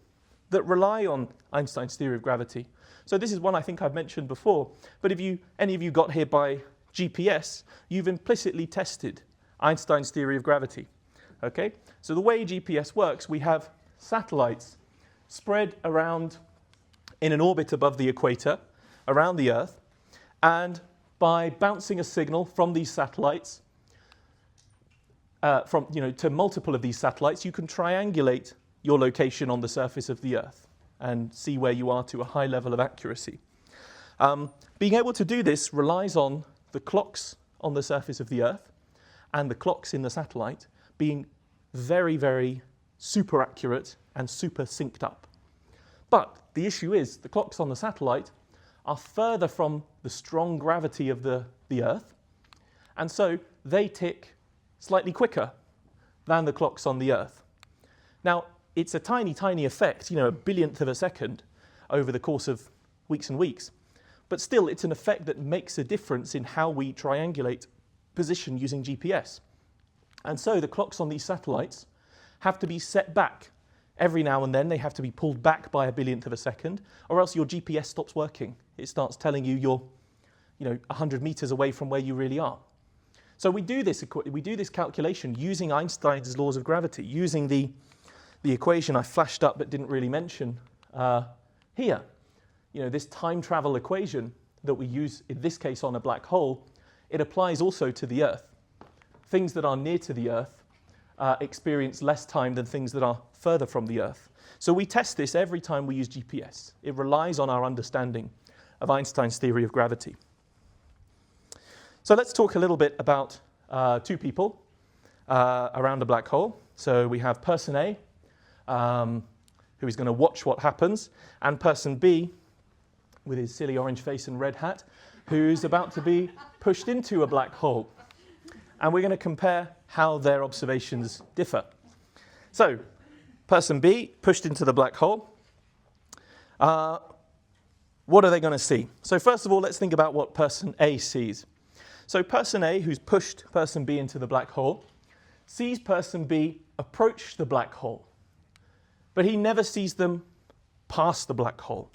that rely on Einstein's theory of gravity. So this is one I think I've mentioned before, but if any of you got here by GPS, you've implicitly tested Einstein's theory of gravity. Okay? So the way GPS works, we have satellites spread around in an orbit above the equator, around the Earth, and by bouncing a signal from these satellites, to multiple of these satellites, you can triangulate your location on the surface of the Earth and see where you are to a high level of accuracy. Being able to do this relies on the clocks on the surface of the Earth and the clocks in the satellite being very, very super accurate and super synced up. But the issue is the clocks on the satellite are further from the strong gravity of the Earth, and so they tick slightly quicker than the clocks on the Earth. Now, it's a tiny, tiny effect, a billionth of a second over the course of weeks and weeks, but still it's an effect that makes a difference in how we triangulate position using GPS. And so the clocks on these satellites have to be set back. Every now and then they have to be pulled back by a billionth of a second, or else your GPS stops working. It starts telling you you're 100 meters away from where you really are. So we do this calculation using Einstein's laws of gravity, using the equation I flashed up but didn't really mention here. This time travel equation that we use in this case on a black hole, it applies also to the Earth. Things that are near to the Earth experience less time than things that are further from the Earth. So we test this every time we use GPS. It relies on our understanding of Einstein's theory of gravity. So let's talk a little bit about two people around a black hole. So we have person A, who is going to watch what happens, and person B, with his silly orange face and red hat, who's about to be pushed into a black hole. And we're going to compare how their observations differ. So, person B, pushed into the black hole. What are they going to see? So first of all, let's think about what person A sees. So person A, who's pushed person B into the black hole, sees person B approach the black hole, but he never sees them pass the black hole.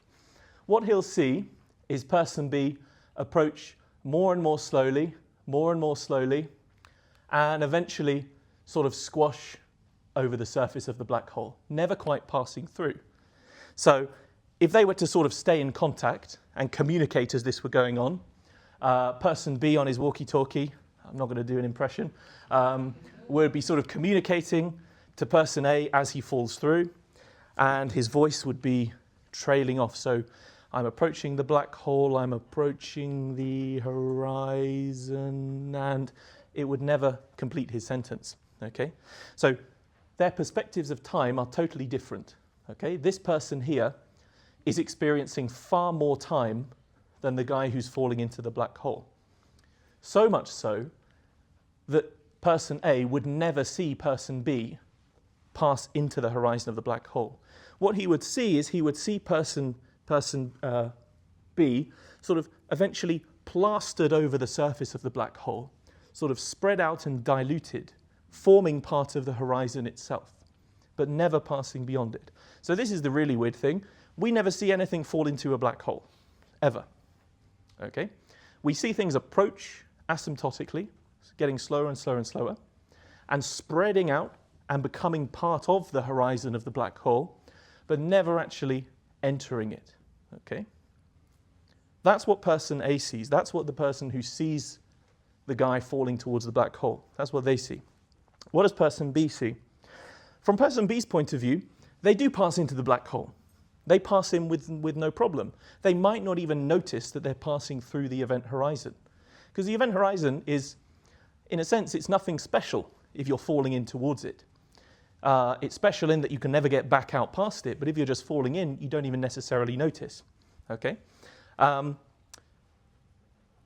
What he'll see is person B approach more and more slowly, and eventually sort of squash over the surface of the black hole, never quite passing through. So if they were to sort of stay in contact and communicate as this were going on, person B on his walkie-talkie, I'm not going to do an impression, would be sort of communicating to person A as he falls through, and his voice would be trailing off. So I'm approaching the black hole, I'm approaching the horizon, and it would never complete his sentence. Okay? So their perspectives of time are totally different. Okay? This person here is experiencing far more time than the guy who's falling into the black hole. So much so that person A would never see person B pass into the horizon of the black hole. What he would see is he would see person B sort of eventually plastered over the surface of the black hole, sort of spread out and diluted, forming part of the horizon itself, but never passing beyond it. So this is the really weird thing. We never see anything fall into a black hole, ever. Okay? We see things approach asymptotically, getting slower and slower and slower, and spreading out and becoming part of the horizon of the black hole, but never actually entering it. Okay? That's what person A sees. That's what the person who sees the guy falling towards the black hole. That's what they see. What does person B see? From person B's point of view, they do pass into the black hole. They pass in with no problem. They might not even notice that they're passing through the event horizon. Because the event horizon is, in a sense, it's nothing special if you're falling in towards it. It's special in that you can never get back out past it, but if you're just falling in, you don't even necessarily notice. Okay?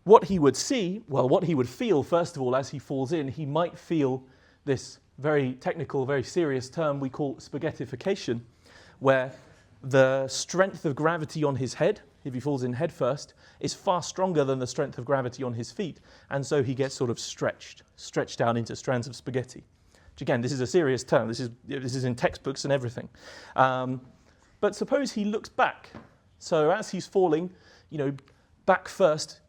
What he would see, well, what he would feel, first of all, as he falls in, he might feel this very technical, very serious term we call spaghettification, where the strength of gravity on his head, if he falls in head first, is far stronger than the strength of gravity on his feet, and so he gets sort of stretched down into strands of spaghetti. Which again, this is a serious term. This is in textbooks and everything. But suppose he looks back. So as he's falling, back first,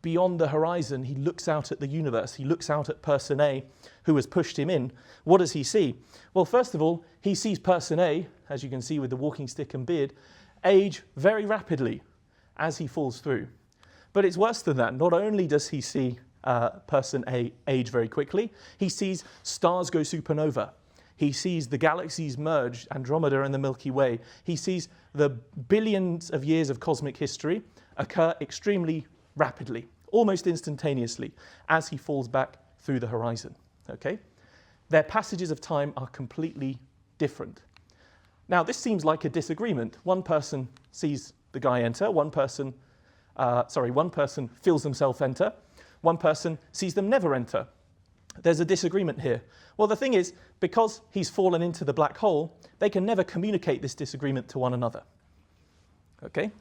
beyond the horizon, he looks out at the universe. He looks out at person A, who has pushed him in. What does he see? Well, first of all, he sees person A, as you can see with the walking stick and beard, age very rapidly as he falls through. But it's worse than that. Not only does he see person A age very quickly, he sees stars go supernova. He sees the galaxies merge, Andromeda and the Milky Way. He sees the billions of years of cosmic history occur extremely rapidly, almost instantaneously, as he falls back through the horizon. Okay? Their passages of time are completely different. Now, this seems like a disagreement. One person sees the guy enter, one person feels himself enter, one person sees them never enter. There's a disagreement here. Well, the thing is, because he's fallen into the black hole, they can never communicate this disagreement to one another. Okay?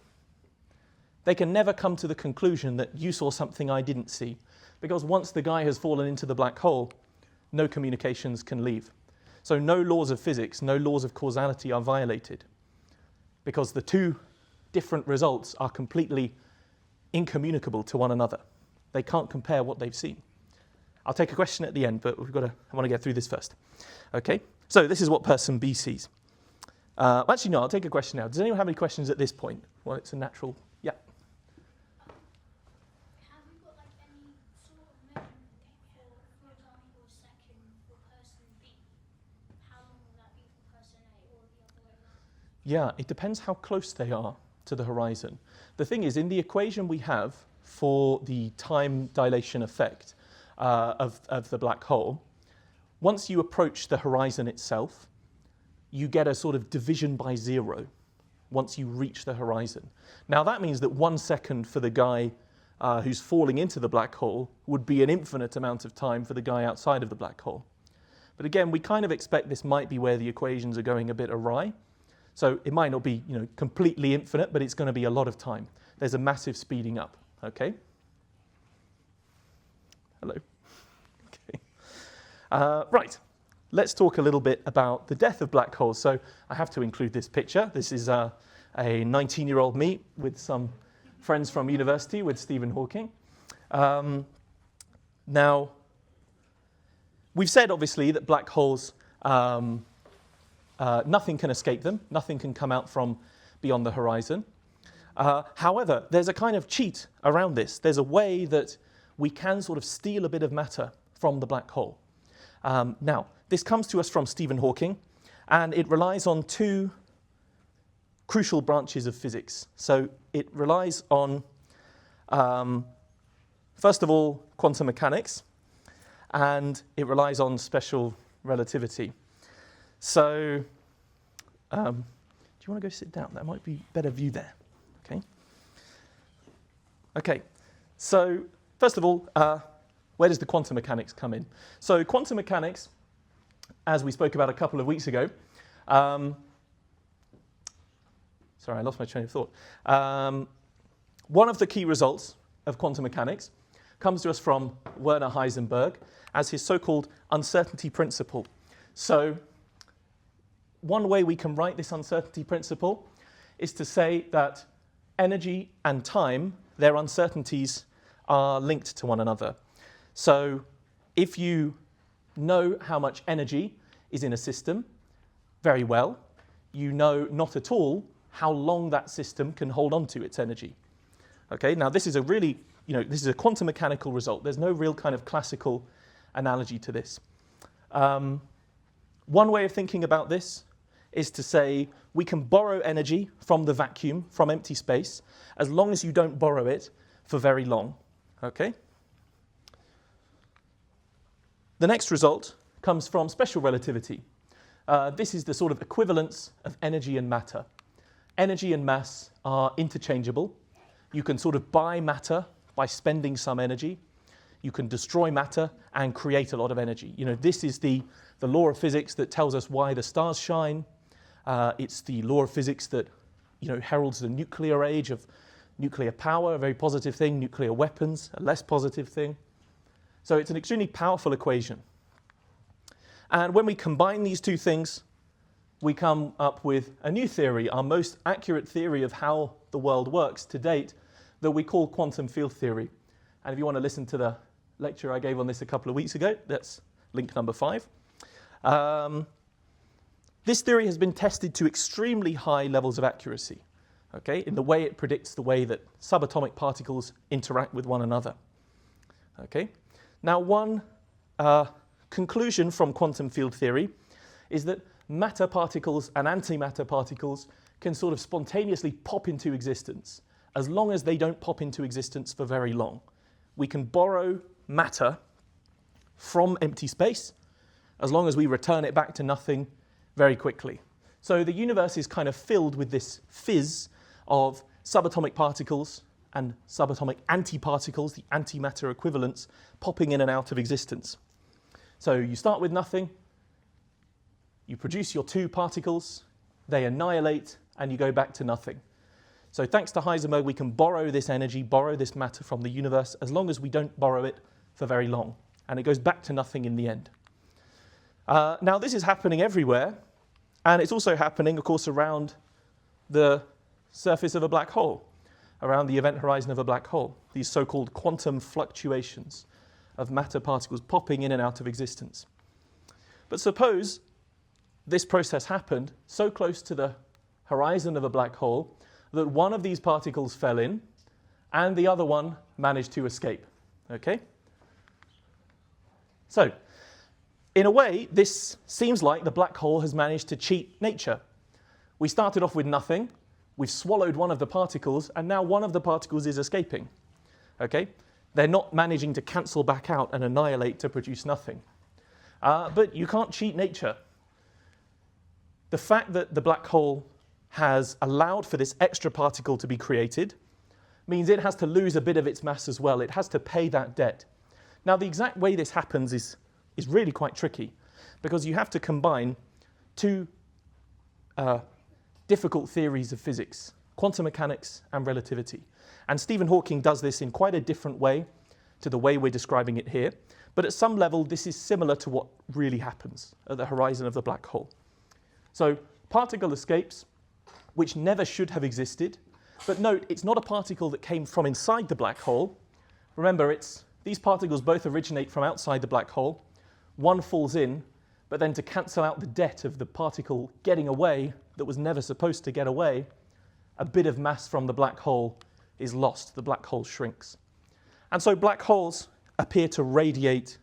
They can never come to the conclusion that you saw something I didn't see, because once the guy has fallen into the black hole, no communications can leave. So no laws of physics, no laws of causality are violated, because the two different results are completely incommunicable to one another. They can't compare what they've seen. I'll take a question at the end, but I want to get through this first. Okay, so this is what person B sees. Actually, no, I'll take a question now. Does anyone have any questions at this point? Well, it's a natural, yeah. Have you got any sort of measurement for example, a second for person B? How long will that be for person A or the other way around? Yeah, it depends how close they are to the horizon. The thing is, in the equation we have for the time dilation effect of the black hole, once you approach the horizon itself, you get a sort of division by zero once you reach the horizon. Now that means that 1 second for the guy who's falling into the black hole would be an infinite amount of time for the guy outside of the black hole. But again, we kind of expect this might be where the equations are going a bit awry. So it might not be, completely infinite, but it's going to be a lot of time. There's a massive speeding up. Okay? Hello. Okay. Right. Let's talk a little bit about the death of black holes. So I have to include this picture. This is a 19-year-old me with some friends from university with Stephen Hawking. Now, we've said, obviously, that black holes, nothing can escape them. Nothing can come out from beyond the horizon. However, there's a kind of cheat around this. There's a way that we can sort of steal a bit of matter from the black hole. Now, this comes to us from Stephen Hawking, and it relies on two crucial branches of physics. So it relies on, first of all, quantum mechanics, and it relies on special relativity. So, do you want to go sit down? That might be a better view there. Okay, so first of all, where does the quantum mechanics come in? So quantum mechanics, as we spoke about a couple of weeks ago, sorry, I lost my train of thought. One of the key results of quantum mechanics comes to us from Werner Heisenberg as his so-called uncertainty principle. So one way we can write this uncertainty principle is to say that energy and time, their uncertainties, are linked to one another. So if you know how much energy is in a system very well, you know not at all how long that system can hold on to its energy. Okay, now this is a really this is a quantum mechanical result. There's no real kind of classical analogy to this. One way of thinking about this is to say we can borrow energy from the vacuum, from empty space, as long as you don't borrow it for very long. Okay? The next result comes from special relativity. This is the sort of equivalence of energy and matter. Energy and mass are interchangeable. You can sort of buy matter by spending some energy. You can destroy matter and create a lot of energy. This is the law of physics that tells us why the stars shine. It's the law of physics that heralds the nuclear age of nuclear power, a very positive thing, nuclear weapons, a less positive thing. So it's an extremely powerful equation. And when we combine these two things, we come up with a new theory, our most accurate theory of how the world works to date, that we call quantum field theory. And if you want to listen to the lecture I gave on this a couple of weeks ago, that's link number 5. This theory has been tested to extremely high levels of accuracy, okay, in the way it predicts the way that subatomic particles interact with one another. Okay? Now, one conclusion from quantum field theory is that matter particles and antimatter particles can sort of spontaneously pop into existence, as long as they don't pop into existence for very long. We can borrow matter from empty space, as long as we return it back to nothing very quickly. So the universe is kind of filled with this fizz of subatomic particles and subatomic antiparticles, the antimatter equivalents, popping in and out of existence. So you start with nothing, you produce your 2 particles, they annihilate, and you go back to nothing. So thanks to Heisenberg, we can borrow this energy, borrow this matter from the universe, as long as we don't borrow it for very long. And it goes back to nothing in the end. Now, this is happening everywhere, and it's also happening, of course, around the surface of a black hole, around the event horizon of a black hole, these so-called quantum fluctuations of matter particles popping in and out of existence. But suppose this process happened so close to the horizon of a black hole that one of these particles fell in and the other one managed to escape. Okay? So, in a way, this seems like the black hole has managed to cheat nature. We started off with nothing, we've swallowed one of the particles, and now one of the particles is escaping. Okay? They're not managing to cancel back out and annihilate to produce nothing. But you can't cheat nature. The fact that the black hole has allowed for this extra particle to be created means it has to lose a bit of its mass as well. It has to pay that debt. Now, the exact way this happens is really quite tricky, because you have to combine 2 difficult theories of physics, quantum mechanics and relativity. And Stephen Hawking does this in quite a different way to the way we're describing it here. But at some level, this is similar to what really happens at the horizon of the black hole. So particle escapes, which never should have existed. But note, it's not a particle that came from inside the black hole. Remember, these particles both originate from outside the black hole. One falls in, but then to cancel out the debt of the particle getting away that was never supposed to get away, a bit of mass from the black hole is lost. The black hole shrinks. And so black holes appear to radiate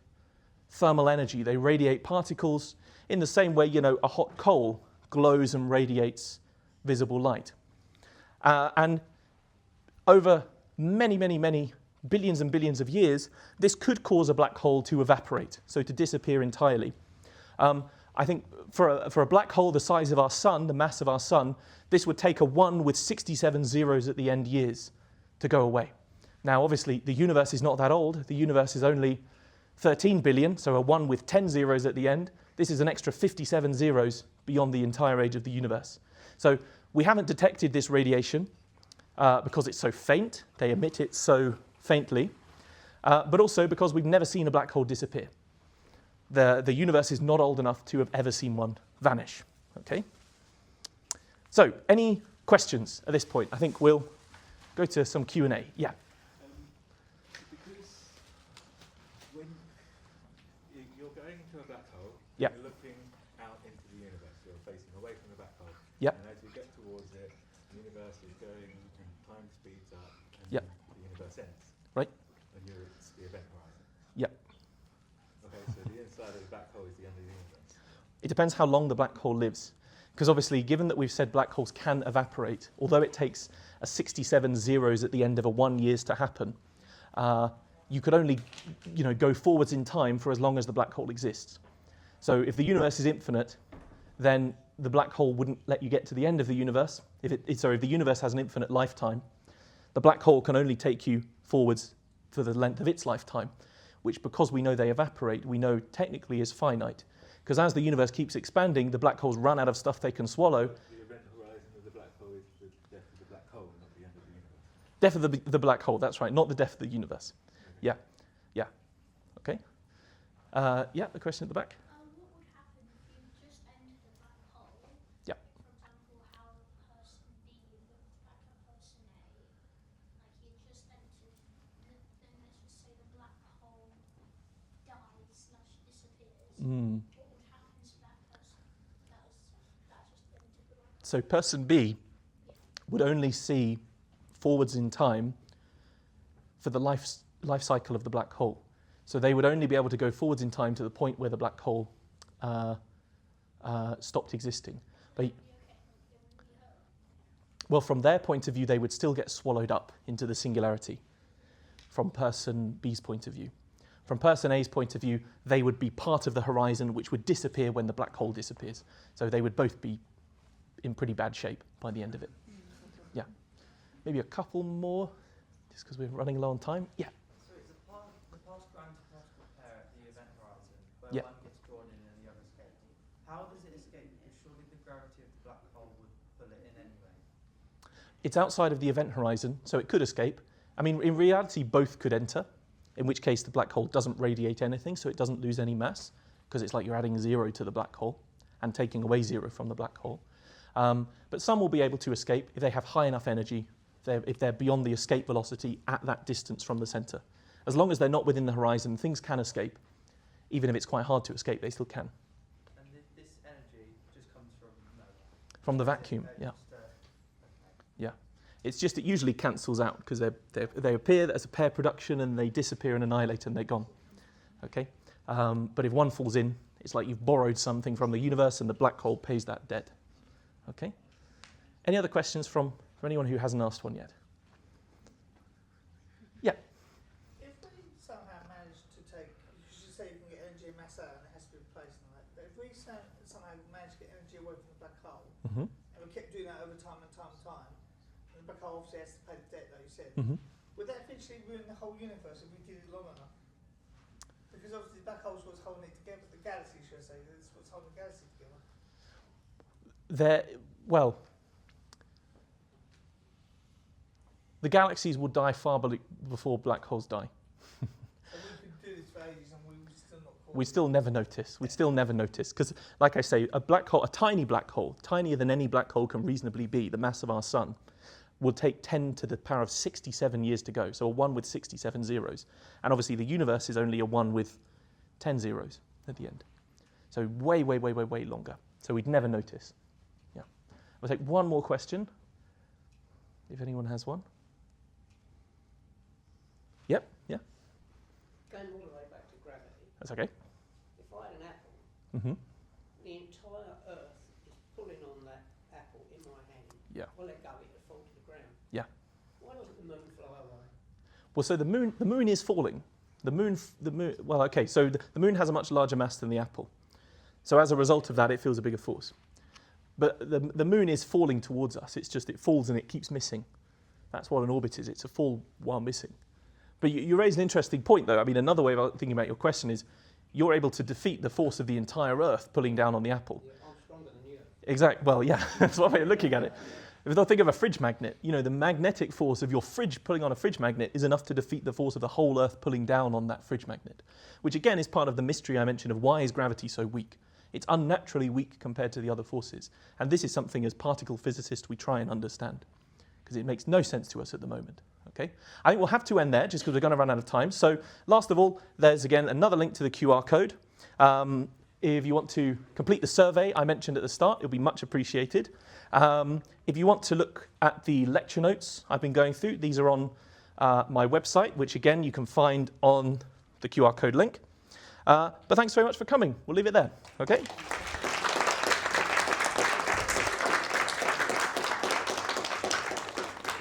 thermal energy. They radiate particles in the same way, a hot coal glows and radiates visible light. And over many, many, many billions and billions of years, this could cause a black hole to evaporate, so to disappear entirely. I think for a black hole the size of our sun, the mass of our sun, this would take a 1 with 67 zeros at the end years to go away. Now, obviously, the universe is not that old. The universe is only 13 billion, so a 1 with 10 zeros at the end. This is an extra 57 zeros beyond the entire age of the universe. So we haven't detected this radiation because it's so faint. They emit it so faintly, but also because we've never seen a black hole disappear. The universe is not old enough to have ever seen one vanish. Okay? So, any questions at this point? I think we'll go to some Q&A. Yeah? Because when you're going into a black hole, Yeah. you're looking out into the universe. You're facing away from the black hole. Yeah. And as you get towards it, the universe is going and time speeds up and Yeah. the universe ends. Right. event horizon. Yep. Okay, so the inside of the black hole is the end of the universe. It depends how long the black hole lives. Because obviously, given that we've said black holes can evaporate, although it takes a 67 zeros at the end of a 1 year to happen, you could only go forwards in time for as long as the black hole exists. So if the universe is infinite, then the black hole wouldn't let you get to the end of the universe. If the universe has an infinite lifetime, the black hole can only take you forwards for the length of its lifetime, which, because we know they evaporate, we know technically is finite. Because as the universe keeps expanding, the black holes run out of stuff they can swallow. The event horizon of the black hole is the death of the black hole, not the end of the universe. Death of the black hole, that's right, not the death of the universe. Yeah, yeah. Okay. Yeah, the question at the back. What would happen if you just entered a black hole? Yeah. For example, how person B looked back at person A, like you just entered, then let's just say the black hole dies/disappears. What would happen to that person that just entered the black hole? So person B would only see forwards in time for the life cycle of the black hole. So they would only be able to go forwards in time to the point where the black hole stopped existing. Well, from their point of view, they would still get swallowed up into the singularity from person B's point of view. From person A's point of view, they would be part of the horizon which would disappear when the black hole disappears. So they would both be in pretty bad shape by the end of it. Yeah. Maybe a couple more, just because we're running low on time. Yeah. So it's the past anti-particle pair at the event horizon, where Yeah. one gets drawn in and the other escapes. How does it escape? Because surely the gravity of the black hole would pull it in anyway. It's outside of the event horizon, so it could escape. I mean, in reality, both could enter, in which case the black hole doesn't radiate anything, so it doesn't lose any mass, because it's like you're adding 0 to the black hole and taking away 0 from the black hole. But some will be able to escape if they have high enough energy, if they're beyond the escape velocity at that distance from the centre. As long as they're not within the horizon, things can escape. Even if it's quite hard to escape, they still can. And this energy just comes from nowhere? From the vacuum, yeah. Yeah. It's just it usually cancels out because they appear as a pair production and they disappear and annihilate and they're gone. Okay? But if one falls in, it's like you've borrowed something from the universe and the black hole pays that debt. Okay? Any other questions from anyone who hasn't asked one yet? Yeah. If we somehow manage to take, you say you can get energy and mass out and it has to be replaced and all that, but if we somehow manage to get energy away from the black hole, and we kept doing that over time and time and time, and the black hole obviously has to pay the debt, like you said, would that eventually ruin the whole universe if we did it long enough? Because obviously the black hole's what's holding it together, the galaxy, should I say, is what's holding the galaxy together. The galaxies will die far before black holes die. So we could do this for ages and we would still not call We still never notice. We'd still never notice. Because, like I say, a black hole, a tiny black hole, tinier than any black hole can reasonably be, the mass of our sun, will take 10 to the power of 67 years to go. So a 1 with 67 zeros. And obviously the universe is only a 1 with 10 zeros at the end. So way, way, way, way, way longer. So we'd never notice. Yeah. We'll take one more question, if anyone has one. Yep, yeah. Going all the way back to gravity. That's okay. If I had an apple, the entire Earth is pulling on that apple in my hand. Yeah. Well, let go, it'll fall to the ground. Yeah. Why doesn't the moon fly away? Well, so the moon is falling. The moon. Well, okay. So the moon has a much larger mass than the apple. So as a result of that, it feels a bigger force. But the moon is falling towards us. It's just it falls and it keeps missing. That's what an orbit is. It's a fall while missing. But you raise an interesting point, though. I mean, another way of thinking about your question is you're able to defeat the force of the entire Earth pulling down on the apple. Yeah, I'm stronger than you. Exactly. Well, yeah, that's one way of looking at it. If I think of a fridge magnet, the magnetic force of your fridge pulling on a fridge magnet is enough to defeat the force of the whole Earth pulling down on that fridge magnet, which again is part of the mystery I mentioned of why is gravity so weak. It's unnaturally weak compared to the other forces. And this is something as particle physicists we try and understand, because it makes no sense to us at the moment. Okay? I think we'll have to end there just because we're going to run out of time. So last of all, there's again another link to the QR code. If you want to complete the survey I mentioned at the start, it'll be much appreciated. If you want to look at the lecture notes I've been going through, these are on my website, which again you can find on the QR code link. But thanks very much for coming. We'll leave it there. Okay.